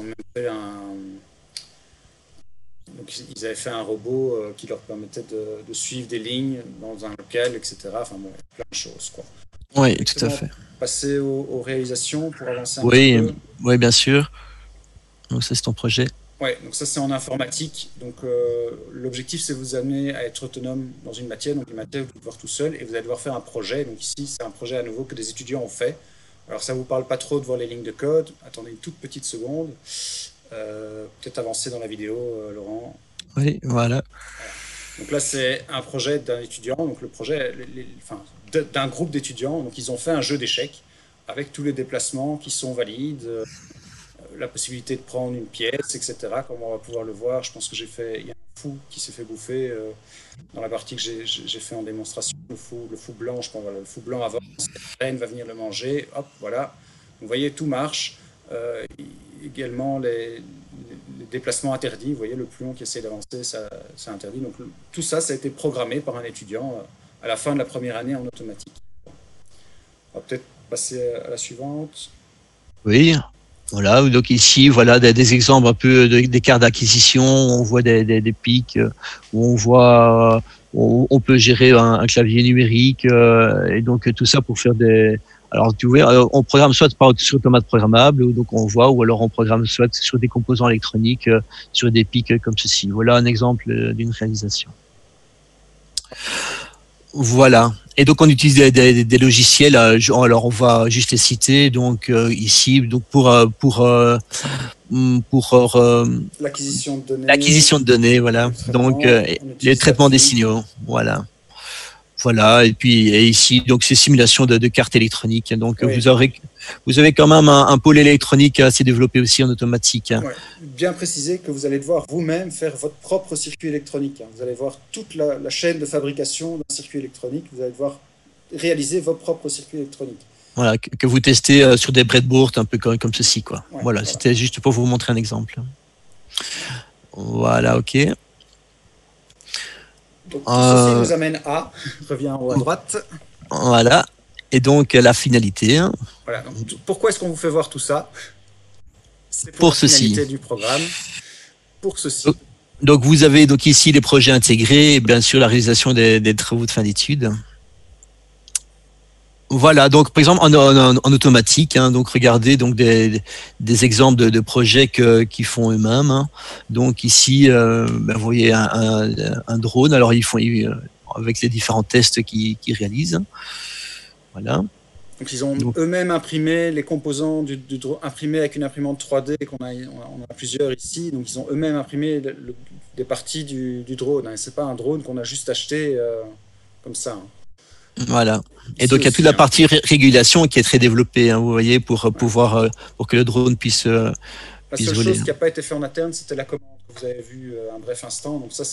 même fait donc, ils avaient fait un robot qui leur permettait de suivre des lignes dans un local, etc. Enfin bon, plein de choses, quoi. Oui, tout à fait. passer aux réalisations pour avancer un Oui, petit peu? oui, bien sûr. Donc ça, c'est ton projet. Ouais, donc ça c'est en informatique. Donc l'objectif c'est de vous amener à être autonome dans une matière. Donc une matière vous devez voir tout seul et vous allez devoir faire un projet. Donc ici c'est un projet à nouveau que des étudiants ont fait. Alors ça vous parle pas trop de voir les lignes de code. Attendez une toute petite seconde. Peut-être avancer dans la vidéo, Laurent. Oui, voilà. Donc là c'est un projet d'un étudiant. Donc le projet, enfin, d'un groupe d'étudiants. Donc ils ont fait un jeu d'échecs avec tous les déplacements qui sont valides. La possibilité de prendre une pièce, etc. Comme on va pouvoir le voir, je pense que il y a un fou qui s'est fait bouffer dans la partie que j'ai fait en démonstration. Le fou blanc, je pense, voilà, le fou blanc avance, la reine va venir le manger, hop, voilà. Vous voyez, tout marche. Également, les déplacements interdits, vous voyez, le pion qui essaie d'avancer, c'est interdit. Donc tout ça, ça a été programmé par un étudiant à la fin de la première année en automatique. On va peut-être passer à la suivante. Oui. Voilà, donc ici, voilà des exemples un peu des cartes d'acquisition. On voit des pics où on voit, on peut gérer un clavier numérique et donc tout ça pour faire des. Alors tu vois, on programme soit sur automate programmable, donc on voit, ou alors on programme soit sur des composants électroniques, sur des pics comme ceci. Voilà un exemple d'une réalisation. Voilà. Et donc on utilise des logiciels. Alors on va juste les citer. Donc ici, donc pour l'acquisition de données. L'acquisition de données, voilà. Donc les traitements des signaux, voilà. Voilà. Et puis ici, donc c'est simulation de cartes électroniques. Donc oui. vous avez quand même un pôle électronique assez développé aussi en automatique. Ouais. Bien préciser que vous allez devoir vous-même faire votre propre circuit électronique. Vous allez voir toute la chaîne de fabrication d'un circuit électronique. Vous allez devoir réaliser vos propres circuits électroniques. Voilà, que vous testez sur des breadboards un peu comme ceci, quoi. Ouais, voilà. C'était juste pour vous montrer un exemple. Voilà, ok. Donc, ceci nous amène à, revient en haut à droite. Voilà, et donc la finalité. Voilà, donc, pourquoi est-ce qu'on vous fait voir tout ça? C'est pour la ceci. Finalité du programme. Pour ceci. Donc vous avez donc ici les projets intégrés et bien sûr la réalisation des travaux de fin d'études. Voilà, donc par exemple en automatique, donc regardez donc des exemples de projets qu'ils font eux-mêmes. Donc ici, vous voyez un drone. Alors ils font avec les différents tests qu'ils réalisent. Voilà. Donc ils ont eux-mêmes imprimé les composants du drone, imprimés avec une imprimante 3D on a plusieurs ici. Donc ils ont eux-mêmes imprimé des parties du drone. C'est pas un drone qu'on a juste acheté comme ça. Voilà. Et donc il y a toute la partie régulation qui est très développée, vous voyez, pour pouvoir pour que le drone puisse voler. La seule chose qui n'a pas été fait en interne, c'était la commande que vous avez vue un bref instant. Donc ça,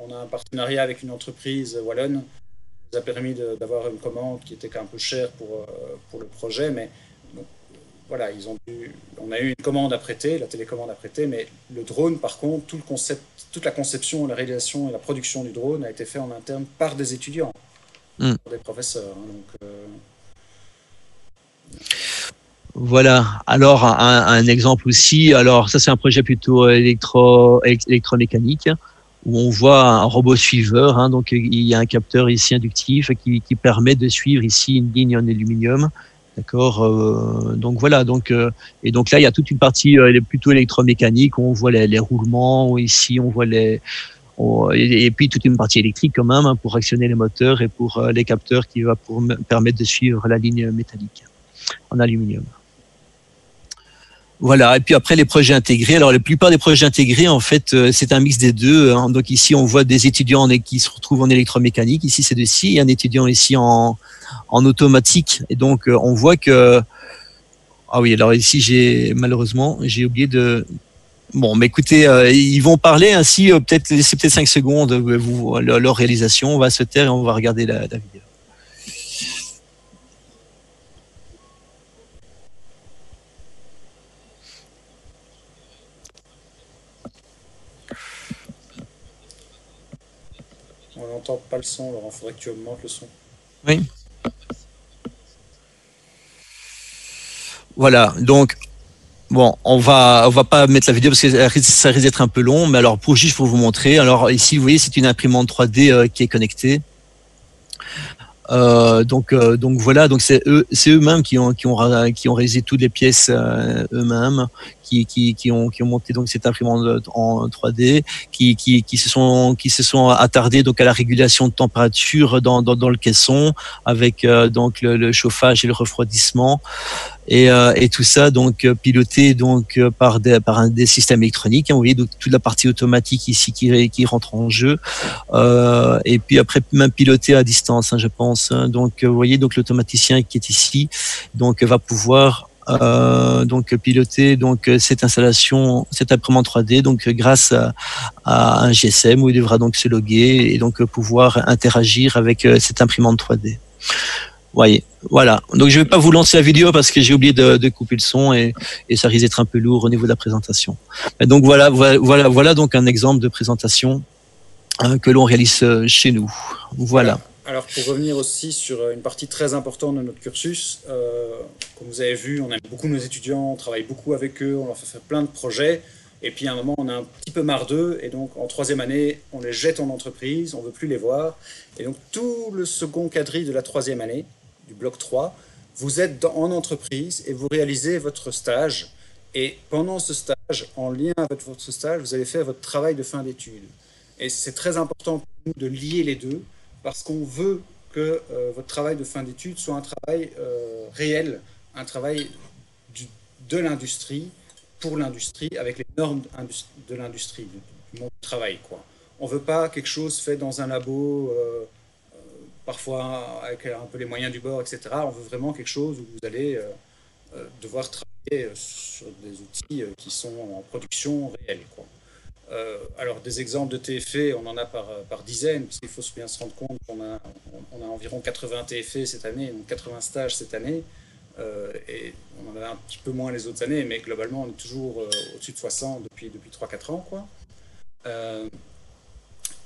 on a un partenariat avec une entreprise wallonne qui nous a permis d'avoir une commande qui était un peu chère pour le projet, mais donc, voilà, on a eu une commande à prêter, la télécommande à prêter, mais le drone, par contre, tout le concept, toute la conception, la réalisation et la production du drone a été fait en interne par des étudiants. Des professeurs. Donc, Voilà. Alors un exemple aussi. Alors ça c'est un projet plutôt électromécanique où on voit un robot suiveur. Donc il y a un capteur ici inductif qui permet de suivre ici une ligne en aluminium. D'accord. Donc voilà. Et donc là il y a toute une partie plutôt électromécanique où on voit les roulements. Ici on voit et puis toute une partie électrique quand même pour actionner les moteurs et pour les capteurs qui va permettre de suivre la ligne métallique en aluminium. Voilà. Et puis après les projets intégrés. Alors la plupart des projets intégrés en fait c'est un mix des deux. Donc ici on voit des étudiants qui se retrouvent en électromécanique. Ici c'est de-ci. Il y a un étudiant ici en automatique. Et donc on voit que oui. Alors ici malheureusement j'ai oublié de. Bon, mais écoutez, ils vont parler ainsi, laissez peut-être 5 secondes, leur réalisation, on va se taire et on va regarder la vidéo. On n'entend pas le son, Laurent, il faudrait que tu augmentes le son. Oui. Voilà, donc... Bon, on va pas mettre la vidéo parce que ça risque d'être un peu long, mais alors juste pour vous montrer. Alors ici, vous voyez, c'est une imprimante 3D qui est connectée. Donc voilà, donc c'est eux-mêmes qui ont réalisé toutes les pièces eux-mêmes, qui ont monté donc cette imprimante en 3D, qui se sont attardés donc à la régulation de température dans le caisson avec donc le chauffage et le refroidissement. Et tout ça donc piloté donc par des systèmes électroniques, hein, vous voyez, donc toute la partie automatique ici qui rentre en jeu, et puis après même piloté à distance, hein, je pense, hein. Donc vous voyez, donc l'automaticien qui est ici donc va pouvoir donc piloter donc cette installation, cette imprimante 3D, donc grâce à un GSM où il devra donc se loguer et donc pouvoir interagir avec cette imprimante 3D. Voyez, voilà. Donc je vais pas vous lancer la vidéo parce que j'ai oublié de couper le son et ça risque d'être un peu lourd au niveau de la présentation. Et donc voilà donc un exemple de présentation que l'on réalise chez nous. Voilà. Alors pour revenir aussi sur une partie très importante de notre cursus, comme vous avez vu, on aime beaucoup nos étudiants, on travaille beaucoup avec eux, on leur fait faire plein de projets. Et puis à un moment, on a un petit peu marre d'eux, et donc en troisième année, on les jette en entreprise, on ne veut plus les voir. Et donc tout le second quadri de la troisième année, du bloc 3, vous êtes en entreprise et vous réalisez votre stage. Et pendant ce stage, en lien avec votre stage, vous allez faire votre travail de fin d'études. Et c'est très important pour nous de lier les deux, parce qu'on veut que votre travail de fin d'études soit un travail réel, un travail de l'industrie, pour l'industrie, avec les normes de l'industrie, du monde du travail, quoi. On ne veut pas quelque chose fait dans un labo, parfois avec un peu les moyens du bord, etc. On veut vraiment quelque chose où vous allez devoir travailler sur des outils qui sont en production réelle, quoi. Alors, des exemples de TFE, on en a par dizaines, parce qu'il faut bien se rendre compte qu'on a environ 80 TFE cette année, donc 80 stages cette année. Et on en avait un petit peu moins les autres années, mais globalement, on est toujours au-dessus de 60 depuis 3-4 ans, quoi.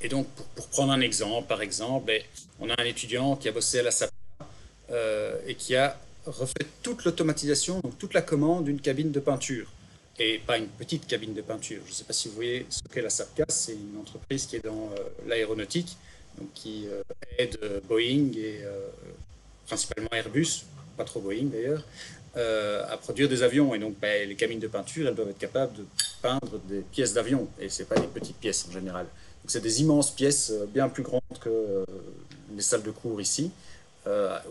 Et donc, pour prendre un exemple, par exemple, on a un étudiant qui a bossé à la SAPCA et qui a refait toute l'automatisation, donc toute la commande d'une cabine de peinture. Et pas une petite cabine de peinture. Je ne sais pas si vous voyez ce qu'est la SAPCA, c'est une entreprise qui est dans l'aéronautique, donc qui aide Boeing et principalement Airbus, pas trop Boeing d'ailleurs, à produire des avions. Et donc les cabines de peinture, elles doivent être capables de peindre des pièces d'avion, et ce n'est pas des petites pièces en général. Donc c'est des immenses pièces, bien plus grandes que les salles de cours ici,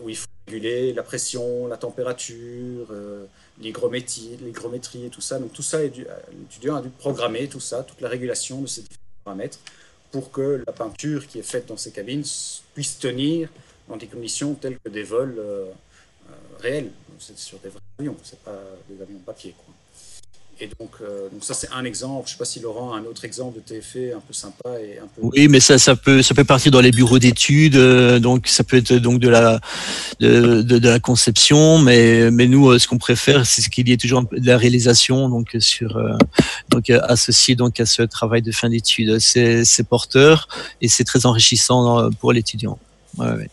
où il faut réguler la pression, la température, l'hygrométrie et tout ça. Donc tout ça, l'étudiant a dû programmer tout ça, toute la régulation de ces différents paramètres pour que la peinture qui est faite dans ces cabines puisse tenir dans des conditions telles que des vols réels. C'est sur des vrais avions, c'est pas des avions de papier, quoi. Et donc ça c'est un exemple. Je ne sais pas si Laurent a un autre exemple de TFE un peu sympa et un peu. Oui, mais ça peut partir dans les bureaux d'études. Donc ça peut être donc de la conception, mais nous ce qu'on préfère, c'est qu'il y ait toujours de la réalisation donc associé donc à ce travail de fin d'études. C'est porteur et c'est très enrichissant pour l'étudiant. Ouais.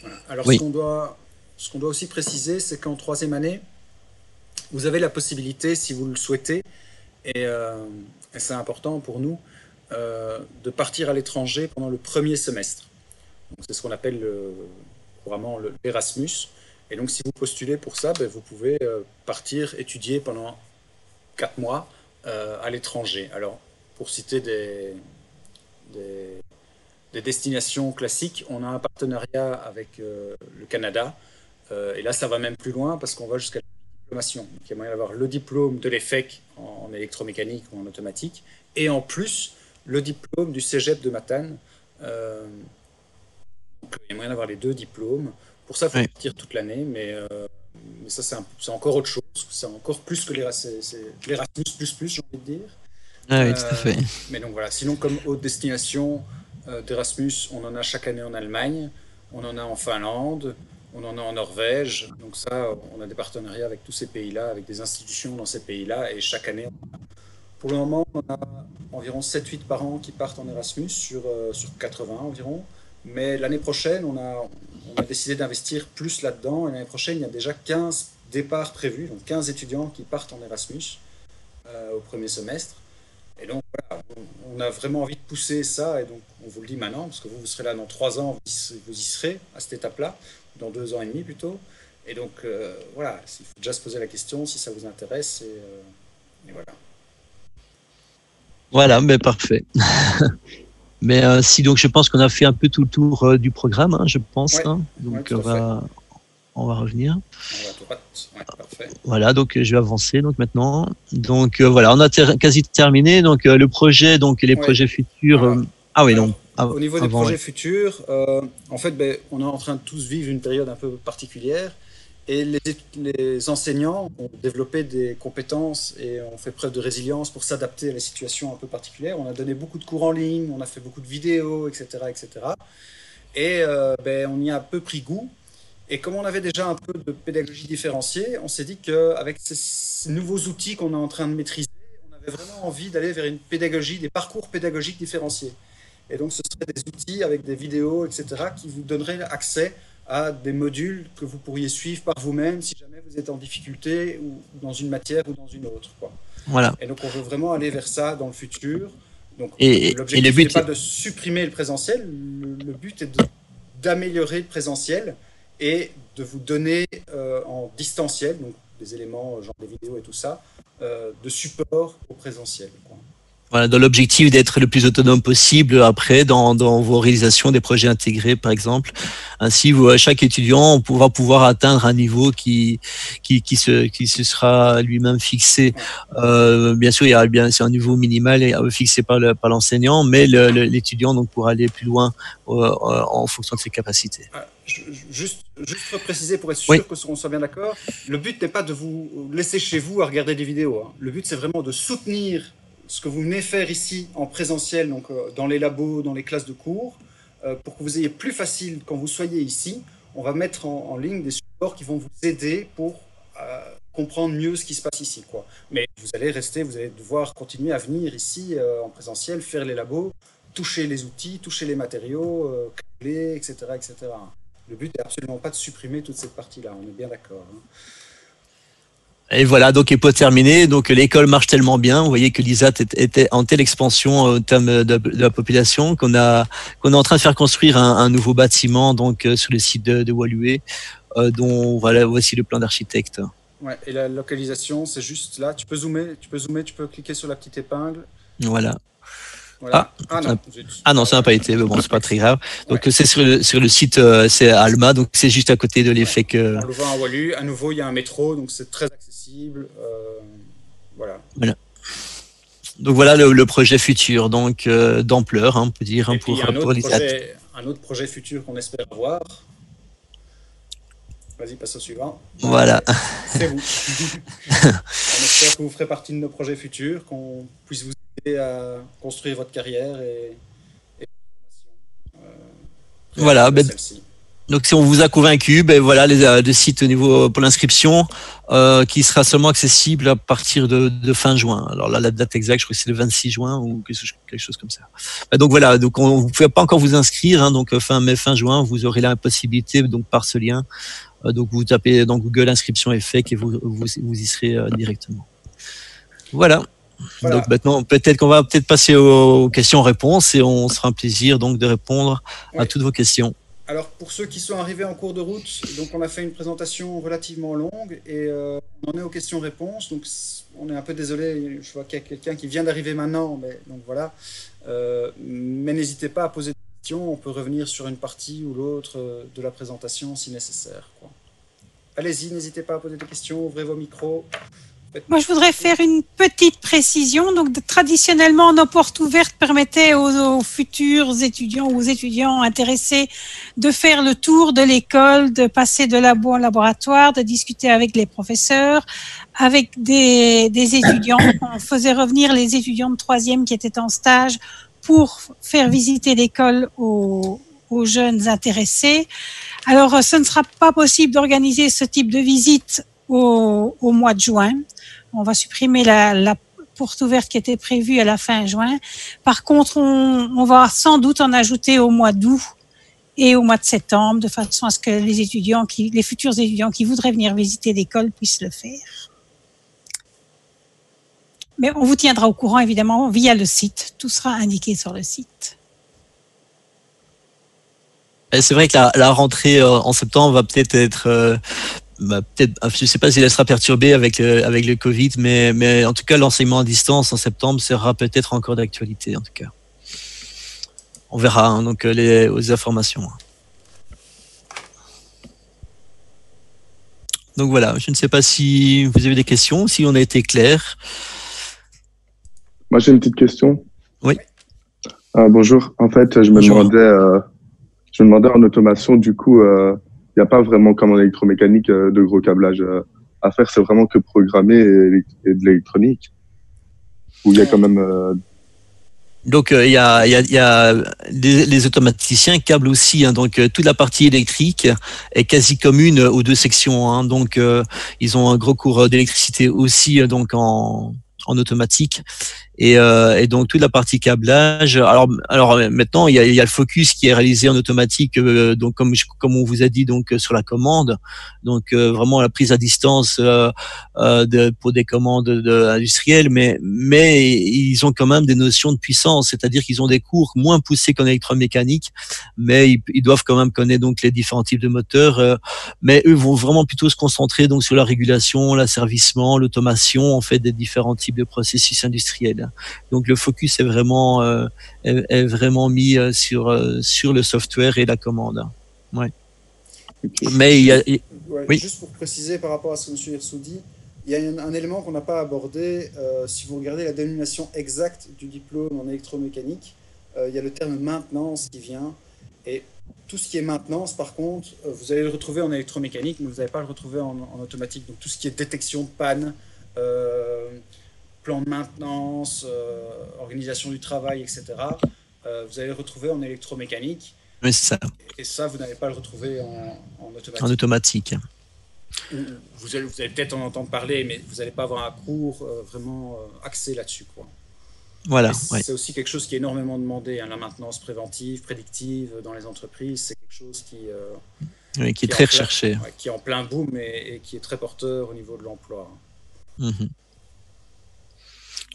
Voilà. Alors oui. Ce qu'on doit aussi préciser, c'est qu'en troisième année, vous avez la possibilité, si vous le souhaitez, et c'est important pour nous, de partir à l'étranger pendant le premier semestre. C'est ce qu'on appelle couramment l'Erasmus. Et donc, si vous postulez pour ça, vous pouvez partir étudier pendant 4 mois à l'étranger. Alors, pour citer des destinations classiques, on a un partenariat avec le Canada. Et là, ça va même plus loin parce qu'on va jusqu'à diplomation. Donc, il y a moyen d'avoir le diplôme de l'EFEC en électromécanique ou en automatique et en plus le diplôme du Cégep de Matane. Donc, il y a moyen d'avoir les deux diplômes. Pour ça, il faut partir toute l'année, mais ça, c'est encore autre chose. C'est encore plus que l'Erasmus++, j'ai envie de dire. Oui, tout à fait. Mais donc voilà, sinon comme haute destination d'Erasmus, on en a chaque année en Allemagne, on en a en Finlande, on en a en Norvège. Donc ça, on a des partenariats avec tous ces pays-là, avec des institutions dans ces pays-là. Et chaque année, pour le moment, on a environ 7-8 par an qui partent en Erasmus sur 80 environ. Mais l'année prochaine, on a décidé d'investir plus là-dedans. Et l'année prochaine, il y a déjà 15 départs prévus, donc 15 étudiants qui partent en Erasmus au premier semestre. Et donc voilà, on a vraiment envie de pousser ça. Et donc on vous le dit maintenant, parce que vous serez là dans 3 ans, vous y serez à cette étape-là, dans 2 ans et demi plutôt. Et donc, voilà, il faut déjà se poser la question si ça vous intéresse. Et voilà. Voilà, mais parfait. Mais si donc je pense qu'on a fait un peu tout le tour du programme, hein, je pense. Ouais, Hein. Donc ouais, on va revenir. On va à droite. Ouais, parfait. Voilà, donc je vais avancer donc maintenant. Donc voilà, on a quasi terminé. Donc le projet, donc les projets futurs. Ah oui, non. Au niveau des projets futurs, en fait, on est en train de tous vivre une période un peu particulière. Et les enseignants ont développé des compétences et ont fait preuve de résilience pour s'adapter à la situation un peu particulière. On a donné beaucoup de cours en ligne, on a fait beaucoup de vidéos, etc. etc. Et on y a un peu pris goût. Et comme on avait déjà un peu de pédagogie différenciée, on s'est dit qu'avec ces nouveaux outils qu'on est en train de maîtriser, on avait vraiment envie d'aller vers une pédagogie, des parcours pédagogiques différenciés. Et donc ce seraient des outils avec des vidéos, etc., qui vous donneraient accès à des modules que vous pourriez suivre par vous-même si jamais vous êtes en difficulté ou dans une matière ou dans une autre, quoi. Voilà. Et donc on veut vraiment aller vers ça dans le futur. Donc l'objectif n'est pas de supprimer le présentiel, le but est d'améliorer le présentiel et de vous donner en distanciel, donc des éléments genre des vidéos et tout ça, de support au présentiel, quoi. Voilà, dans l'objectif d'être le plus autonome possible après dans vos réalisations des projets intégrés, par exemple. Ainsi, chaque étudiant va pouvoir atteindre un niveau qui se sera lui-même fixé. Bien sûr, il y a c'est un niveau minimal fixé par l'enseignant, mais l'étudiant donc pourra aller plus loin en fonction de ses capacités. Juste préciser pour être sûr qu'on soit bien d'accord, le but n'est pas de vous laisser chez vous à regarder des vidéos, hein. Le but, c'est vraiment de soutenir ce que vous venez faire ici en présentiel, donc dans les labos, dans les classes de cours, pour que vous ayez plus facile quand vous soyez ici. On va mettre en ligne des supports qui vont vous aider pour comprendre mieux ce qui se passe ici, quoi. Mais vous allez devoir continuer à venir ici en présentiel, faire les labos, toucher les outils, toucher les matériaux, câbler, etc., etc. Le but n'est absolument pas de supprimer toute cette partie-là, on est bien d'accord, hein. Et voilà, donc et pour terminer, donc l'école marche tellement bien. Vous voyez que l'ISAT était en telle expansion en termes de la population qu'on est en train de faire construire un nouveau bâtiment donc sur le site de Woluwe, dont voici le plan d'architecte. Ouais, et la localisation, c'est juste là. Tu peux zoomer, tu peux cliquer sur la petite épingle. Voilà. Voilà. Non, ça n'a pas été, mais bon, c'est pas très grave. Donc c'est sur le site, c'est Alma, donc c'est juste à côté de l'EFEC. On le voit à Woluwe. À nouveau, il y a un métro, donc c'est très accessible. Voilà. Donc voilà le projet futur, donc d'ampleur, hein, on peut dire, hein, pour l'ISAT. Un autre projet futur qu'on espère avoir. Vas-y, passe au suivant. Voilà. C'est vous. On espère que vous ferez partie de nos projets futurs, qu'on puisse vous aider à construire votre carrière et voilà. Donc si on vous a convaincu, voilà le site au niveau pour l'inscription qui sera seulement accessible à partir de fin juin. Alors là, la date exacte, je crois que c'est le 26 juin ou quelque chose comme ça. Donc voilà, donc vous ne pouvez pas encore vous inscrire, hein, donc fin juin, vous aurez la possibilité donc par ce lien. Donc vous tapez dans Google inscription EFEC et vous y serez directement. Voilà. Donc maintenant, peut-être qu'on va passer aux questions-réponses et on sera un plaisir donc de répondre à toutes vos questions. Alors pour ceux qui sont arrivés en cours de route, donc on a fait une présentation relativement longue et on en est aux questions-réponses. Donc on est un peu désolé, je vois qu'il y a quelqu'un qui vient d'arriver maintenant, mais donc voilà. Mais n'hésitez pas à poser des questions, on peut revenir sur une partie ou l'autre de la présentation si nécessaire, quoi. Allez-y, n'hésitez pas à poser des questions, ouvrez vos micros. Moi, je voudrais faire une petite précision. Donc, traditionnellement, nos portes ouvertes permettaient aux futurs étudiants ou aux étudiants intéressés de faire le tour de l'école, de passer de labo en laboratoire, de discuter avec les professeurs, avec des étudiants. On faisait revenir les étudiants de 3e qui étaient en stage pour faire visiter l'école aux jeunes intéressés. Alors, ce ne sera pas possible d'organiser ce type de visite au mois de juin. On va supprimer la porte ouverte qui était prévue à la fin juin. Par contre, on va sans doute en ajouter au mois d'août et au mois de septembre, de façon à ce que les futurs étudiants qui voudraient venir visiter l'école puissent le faire. Mais on vous tiendra au courant, évidemment, via le site. Tout sera indiqué sur le site. Et c'est vrai que la rentrée en septembre va peut-être je ne sais pas si elle sera perturbée avec le Covid, mais en tout cas, l'enseignement à distance en septembre sera peut-être encore d'actualité, en tout cas. On verra, hein, donc aux informations. Donc voilà, je ne sais pas si vous avez des questions, si on a été clair. Moi, j'ai une petite question. Oui. Bonjour. En fait, je me demandais en automation, du coup, il n'y a pas vraiment comme en électromécanique de gros câblage à faire. C'est vraiment que programmer et de l'électronique. Où il y a quand même. Donc il y a les automaticiens câblent aussi, hein, donc toute la partie électrique est quasi commune aux deux sections, hein, donc ils ont un gros cours d'électricité aussi, donc en automatique. Et donc toute la partie câblage. Alors maintenant il y a le focus qui est réalisé en automatique, donc comme on vous a dit, donc sur la commande, donc vraiment la prise à distance pour des commandes industrielles, mais ils ont quand même des notions de puissance, c'est-à-dire qu'ils ont des cours moins poussés qu'en électromécanique, mais ils doivent quand même connaître donc les différents types de moteurs, mais eux vont vraiment plutôt se concentrer donc sur la régulation, l'asservissement, l'automation en fait des différents types de processus industriels. Donc le focus est vraiment mis sur le software et la commande. Ouais. Mais il y a oui. Juste pour préciser par rapport à ce que M. Hirsou dit, il y a un élément qu'on n'a pas abordé. Si vous regardez la dénomination exacte du diplôme en électromécanique, il y a le terme maintenance qui vient. Et tout ce qui est maintenance, par contre, vous allez le retrouver en électromécanique, mais vous n'allez pas le retrouver en automatique. Donc tout ce qui est détection de panne, plan de maintenance, organisation du travail, etc., vous allez le retrouver en électromécanique. Oui, c'est ça. Et ça, vous n'allez pas le retrouver en automatique. En automatique. Vous allez peut-être en entendre parler, mais vous n'allez pas avoir un cours vraiment axé là-dessus, quoi. Voilà. Ouais. C'est aussi quelque chose qui est énormément demandé, hein, la maintenance préventive, prédictive dans les entreprises. C'est quelque chose qui est très recherché. Qui est en plein boom et qui est très porteur au niveau de l'emploi. Mm-hmm.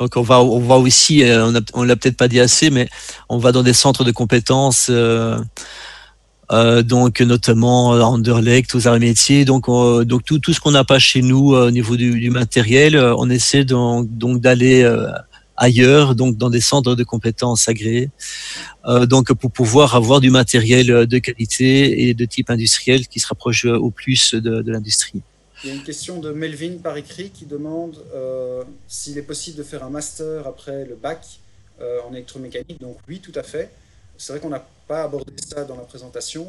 Donc on va aussi, on l'a peut-être pas dit assez, mais on va dans des centres de compétences, donc notamment Anderlecht, aux arts et métiers. Donc tout ce qu'on n'a pas chez nous au niveau du matériel, on essaie donc d'aller ailleurs, donc dans des centres de compétences agréés, donc pour pouvoir avoir du matériel de qualité et de type industriel qui se rapproche au plus de l'industrie. Il y a une question de Melvin par écrit qui demande s'il est possible de faire un master après le bac en électromécanique. Donc oui, tout à fait. C'est vrai qu'on n'a pas abordé ça dans la présentation.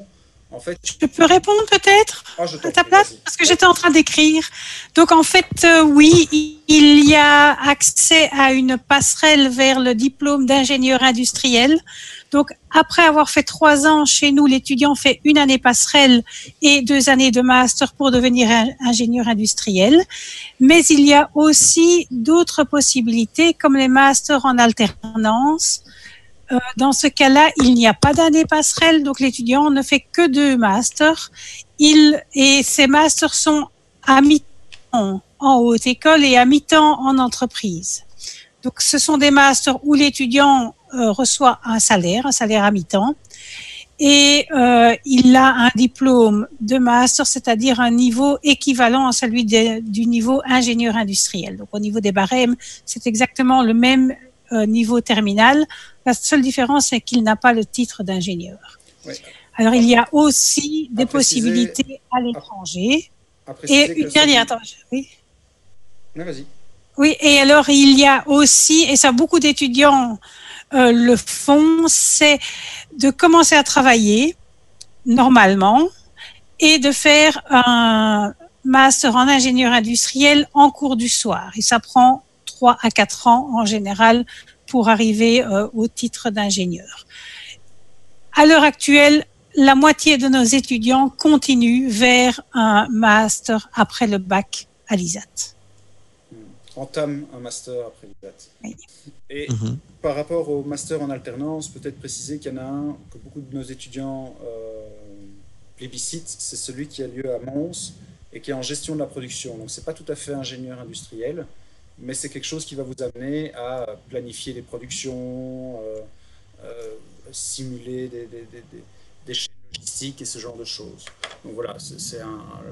En fait, je peux répondre peut-être à ta place, parce que j'étais en train d'écrire. Donc en fait, oui, il y a accès à une passerelle vers le diplôme d'ingénieur industriel. Donc, après avoir fait 3 ans chez nous, l'étudiant fait 1 année passerelle et 2 années de master pour devenir ingénieur industriel. Mais il y a aussi d'autres possibilités, comme les masters en alternance. Dans ce cas-là, il n'y a pas d'année passerelle, donc l'étudiant ne fait que 2 masters. Et ces masters sont à mi-temps en haute école et à mi-temps en entreprise. Donc, ce sont des masters où l'étudiant reçoit un salaire à mi-temps, et il a un diplôme de master, c'est-à-dire un niveau équivalent à celui du niveau ingénieur industriel. Donc, au niveau des barèmes, c'est exactement le même niveau terminal. La seule différence, c'est qu'il n'a pas le titre d'ingénieur. Oui. Alors, il y a aussi des possibilités à l'étranger. Et une dernière, oui. Non, vas-y. Oui, et alors il y a aussi, et ça beaucoup d'étudiants le font, c'est de commencer à travailler normalement et de faire un master en ingénieur industriel en cours du soir. Et ça prend 3 à 4 ans en général pour arriver au titre d'ingénieur. À l'heure actuelle, la moitié de nos étudiants continuent vers un master après le bac à l'ISAT. Entame un master après l'ISAT. Oui. Et par rapport au master en alternance, peut-être préciser qu'il y en a un que beaucoup de nos étudiants plébiscitent, c'est celui qui a lieu à Mons et qui est en gestion de la production. Donc, ce n'est pas tout à fait ingénieur industriel, mais c'est quelque chose qui va vous amener à planifier les productions, simuler des chaînes statistiques et ce genre de choses. Donc voilà, c'est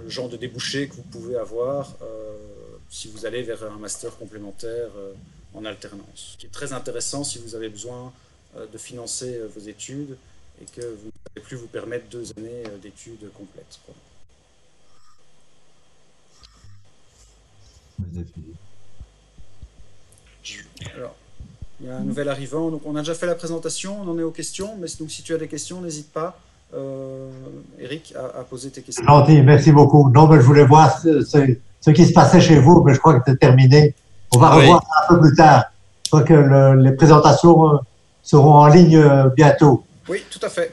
le genre de débouché que vous pouvez avoir si vous allez vers un master complémentaire en alternance. Ce qui est très intéressant si vous avez besoin de financer vos études et que vous ne pouvez plus vous permettre 2 années d'études complètes, quoi. Alors, il y a un nouvel arrivant. Donc, on a déjà fait la présentation, on en est aux questions. Mais donc, si tu as des questions, n'hésite pas, Eric, à poser tes questions. Gentil, merci beaucoup. Non, mais je voulais voir ce qui se passait chez vous, mais je crois que c'est terminé. On va revoir ça un peu plus tard. Je crois que les présentations seront en ligne bientôt. Oui, tout à fait.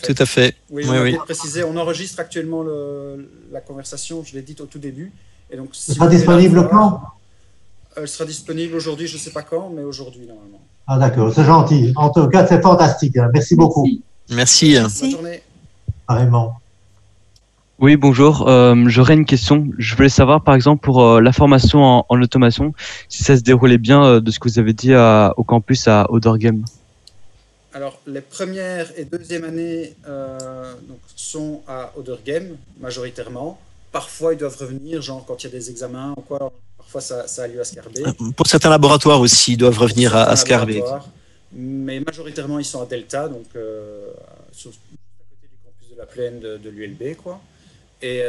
Tout à fait. Oui, on a précisé, on enregistre actuellement la conversation, je l'ai dit au tout début. Et donc, si ce sera disponible quand? Elle sera disponible aujourd'hui, je ne sais pas quand, mais aujourd'hui normalement. Ah d'accord, c'est gentil. En tout cas, c'est fantastique. Hein. Merci beaucoup. Merci. Bonne journée. Vraiment. Oui, bonjour. J'aurais une question. Je voulais savoir, par exemple, pour la formation en automation, si ça se déroulait bien de ce que vous avez dit au campus à Odorgame. Alors, les premières et deuxième années donc, sont à Odorgame, majoritairement. Parfois, ils doivent revenir, genre quand il y a des examens ou quoi. Parfois, ça a lieu à Scarbeck. Pour certains laboratoires aussi, ils doivent revenir à Scarbeck. Mais majoritairement, ils sont à Delta, donc à côté du campus de la Plaine de l'ULB, quoi. Et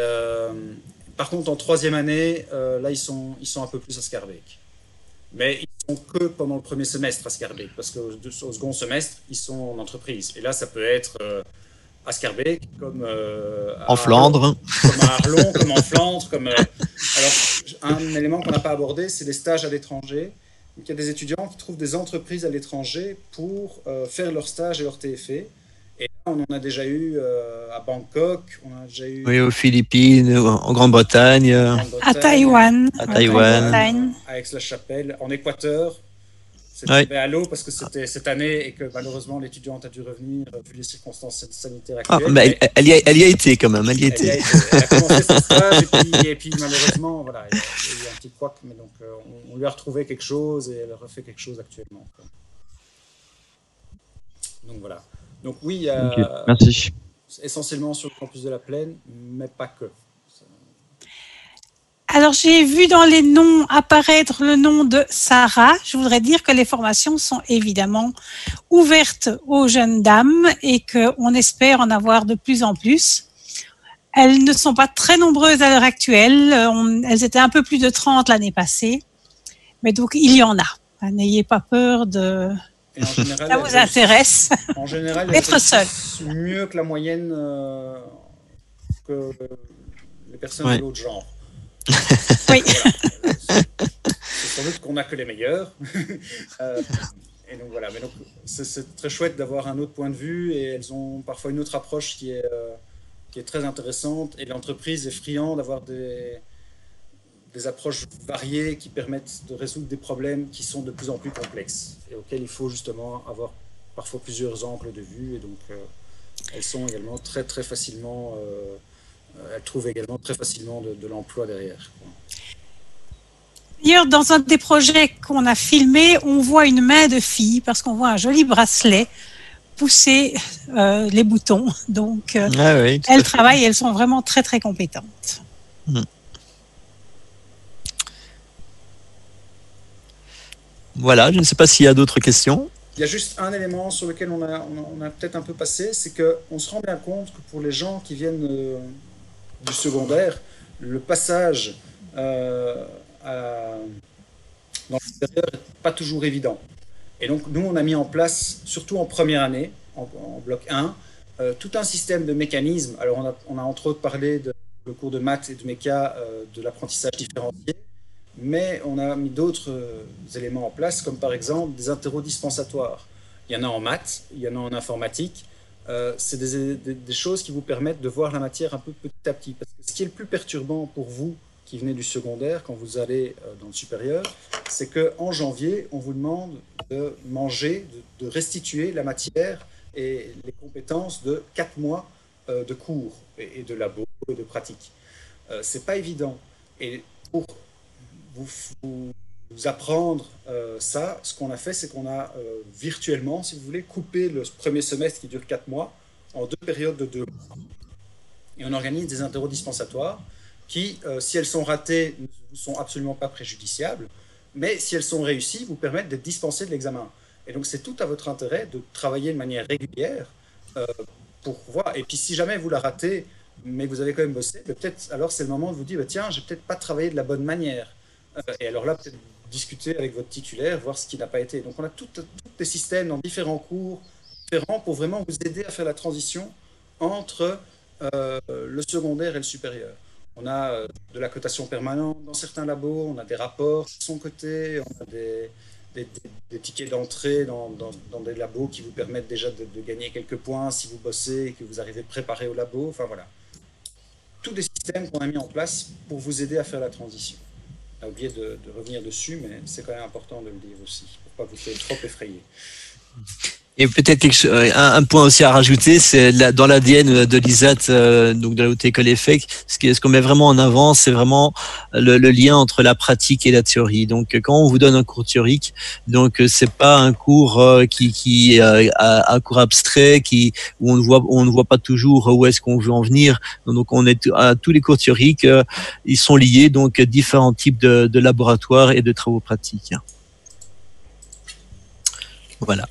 par contre, en troisième année, là, ils sont un peu plus à Scarbeck. Mais ils sont que pendant le premier semestre à Scarbeck, parce qu'au second semestre, ils sont en entreprise. Et là, ça peut être à Scarbeck, comme en Flandre, comme à Arlon, comme en Flandre, comme. Alors, un élément qu'on n'a pas abordé, c'est les stages à l'étranger. Donc, il y a des étudiants qui trouvent des entreprises à l'étranger pour faire leur stage et leur TFE. Et là, on en a déjà eu à Bangkok, on a déjà eu. Oui, aux Philippines, en Grande-Bretagne, à Taïwan, à Aix-la-Chapelle, en Équateur. C'était tombé à l'eau parce que c'était cette année et que malheureusement l'étudiante a dû revenir vu les circonstances sanitaires actuelles. Ah, mais elle y a été quand même. Elle y était. Elle a commencé son stage et puis malheureusement, voilà, il y a eu un petit couac, mais donc on lui a retrouvé quelque chose et elle refait quelque chose actuellement, quoi. Donc voilà. Donc oui, il y a Merci. Essentiellement sur le campus de la Plaine, mais pas que. Alors, j'ai vu dans les noms apparaître le nom de Sarah. Je voudrais dire que les formations sont évidemment ouvertes aux jeunes dames et qu'on espère en avoir de plus en plus. Elles ne sont pas très nombreuses à l'heure actuelle. Elles étaient un peu plus de 30 l'année passée. Mais donc, il y en a. N'ayez pas peur de... Et en général, ça vous intéresse. En général, être seul. Mieux que la moyenne que les personnes de l'autre genre. Oui. Voilà. C'est sans doute qu'on n'a que les meilleurs. Et donc voilà. Mais donc, c'est très chouette d'avoir un autre point de vue et elles ont parfois une autre approche qui est très intéressante. Et l'entreprise est friande d'avoir des approches variées qui permettent de résoudre des problèmes qui sont de plus en plus complexes et auxquels il faut justement avoir parfois plusieurs angles de vue. Et donc, elles sont également très très facilement... elles trouvent également très facilement de l'emploi derrière, quoi. D'ailleurs, dans un des projets qu'on a filmé, on voit une main de fille parce qu'on voit un joli bracelet pousser les boutons. Donc, oui, elles travaillent, elles sont vraiment très très compétentes. Voilà, je ne sais pas s'il y a d'autres questions. Il y a juste un élément sur lequel on a peut-être un peu passé, c'est qu'on se rend bien compte que pour les gens qui viennent du secondaire, le passage dans le supérieur n'est pas toujours évident. Et donc, nous, on a mis en place, surtout en première année, en bloc 1, tout un système de mécanismes. Alors, on a entre autres parlé le cours de maths et de méca, de l'apprentissage différencié, mais on a mis d'autres éléments en place, comme par exemple des interros dispensatoires. Il y en a en maths, il y en a en informatique. C'est des choses qui vous permettent de voir la matière un peu petit à petit. Parce que ce qui est le plus perturbant pour vous qui venez du secondaire, quand vous allez dans le supérieur, c'est qu'en janvier, on vous demande de manger, de restituer la matière et les compétences de 4 mois de cours et de labo et de pratique. C'est pas évident. Et pour vous apprendre ça, ce qu'on a fait, c'est qu'on a virtuellement, si vous voulez, coupé le premier semestre qui dure 4 mois en 2 périodes de 2 mois. Et on organise des interros dispensatoires qui, si elles sont ratées, ne sont absolument pas préjudiciables, mais si elles sont réussies, vous permettent d'être dispensés de l'examen. Et donc, c'est tout à votre intérêt de travailler de manière régulière pour voir. Et puis, si jamais vous la ratez, mais que vous avez quand même bossé, peut-être alors c'est le moment de vous dire, tiens, j'ai peut-être pas travaillé de la bonne manière. Et alors là, peut-être discuter avec votre titulaire, voir ce qui n'a pas été. Donc, on a tous des systèmes dans différents cours, différents, pour vraiment vous aider à faire la transition entre le secondaire et le supérieur. On a de la cotation permanente dans certains labos, on a des rapports de son côté, on a des tickets d'entrée dans des labos qui vous permettent déjà de gagner quelques points si vous bossez et que vous arrivez préparé au labo. Enfin voilà. Tous des systèmes qu'on a mis en place pour vous aider à faire la transition. On a oublié de revenir dessus, mais c'est quand même important de le dire aussi, pour pas vous faire trop effrayer. Et peut-être un point aussi à rajouter, c'est dans l'ADN de l'ISAT, donc de la Haute École EFFEC, ce qu'on met vraiment en avant, c'est vraiment le lien entre la pratique et la théorie. Donc, quand on vous donne un cours théorique, donc c'est pas un cours qui un cours abstrait, où on ne voit pas toujours où est-ce qu'on veut en venir. Donc, tous les cours théoriques, ils sont liés donc différents types de laboratoires et de travaux pratiques. Voilà.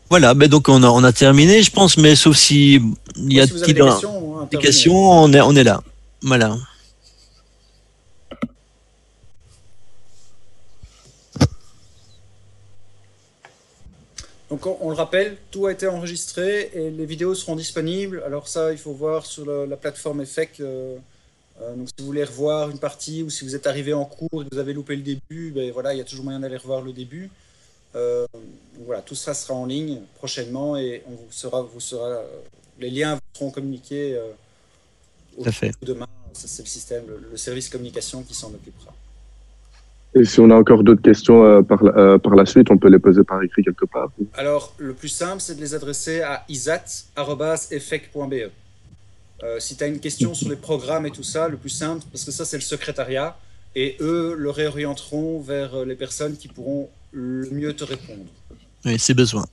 Voilà, ben donc on a terminé, je pense, mais sauf si il y a des questions, on est là. Voilà. Donc on le rappelle, tout a été enregistré et les vidéos seront disponibles. Alors ça, il faut voir sur la plateforme EFFEC. Donc si vous voulez revoir une partie ou si vous êtes arrivé en cours et que vous avez loupé le début, ben voilà, il y a toujours moyen d'aller revoir le début. Voilà, tout ça sera en ligne prochainement et les liens vous seront communiqués demain. C'est le système, le service communication qui s'en occupera. Et si on a encore d'autres questions par la suite, on peut les poser par écrit quelque part. Alors, le plus simple, c'est de les adresser à isat@effec.be. Si tu as une question sur les programmes et tout ça, le plus simple, parce que ça, c'est le secrétariat, et eux le réorienteront vers les personnes qui pourront le mieux te répondre. Oui, c'est besoin.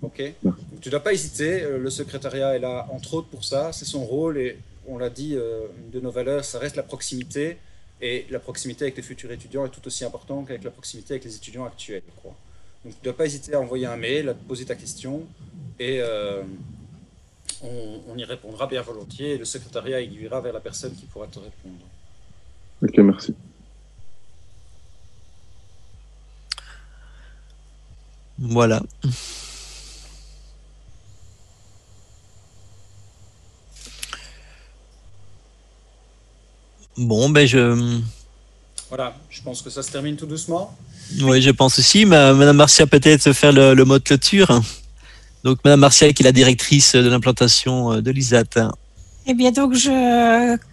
Ok. Donc, tu ne dois pas hésiter. Le secrétariat est là, entre autres, pour ça. C'est son rôle et on l'a dit, une de nos valeurs, ça reste la proximité. Et la proximité avec les futurs étudiants est tout aussi importante qu'avec la proximité avec les étudiants actuels, je crois. Donc, tu ne dois pas hésiter à envoyer un mail, à poser ta question et on y répondra bien volontiers. Et le secrétariat aiguillera vers la personne qui pourra te répondre. Ok, merci. Voilà. Bon, ben Voilà, je pense que ça se termine tout doucement. Oui, je pense aussi. Madame Marcia, peut-être faire le mot de clôture. Donc, Madame Marcia, qui est la directrice de l'implantation de l'ISAT. Eh bien, donc,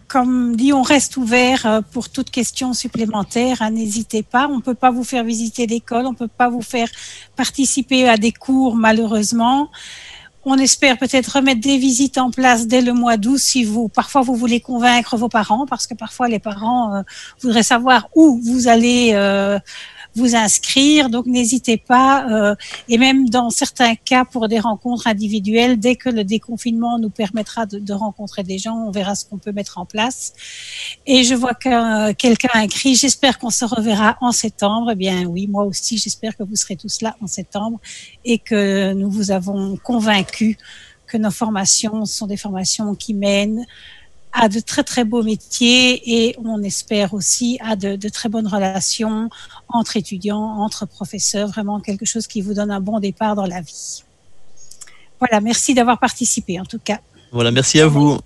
comme dit, on reste ouvert pour toute question supplémentaire. N'hésitez pas. On ne peut pas vous faire visiter l'école. On ne peut pas vous faire participer à des cours, malheureusement. On espère peut-être remettre des visites en place dès le mois d'août si parfois vous voulez convaincre vos parents, parce que parfois les parents voudraient savoir où vous allez vous inscrire. Donc, n'hésitez pas. Et même dans certains cas, pour des rencontres individuelles, dès que le déconfinement nous permettra de rencontrer des gens, on verra ce qu'on peut mettre en place. Et je vois que quelqu'un a écrit « J'espère qu'on se reverra en septembre ». Eh bien oui, moi aussi, j'espère que vous serez tous là en septembre et que nous vous avons convaincus que nos formations sont des formations qui mènent à de très très beaux métiers et on espère aussi à de très bonnes relations entre étudiants, entre professeurs, vraiment quelque chose qui vous donne un bon départ dans la vie. Voilà, merci d'avoir participé en tout cas. Voilà, merci à vous.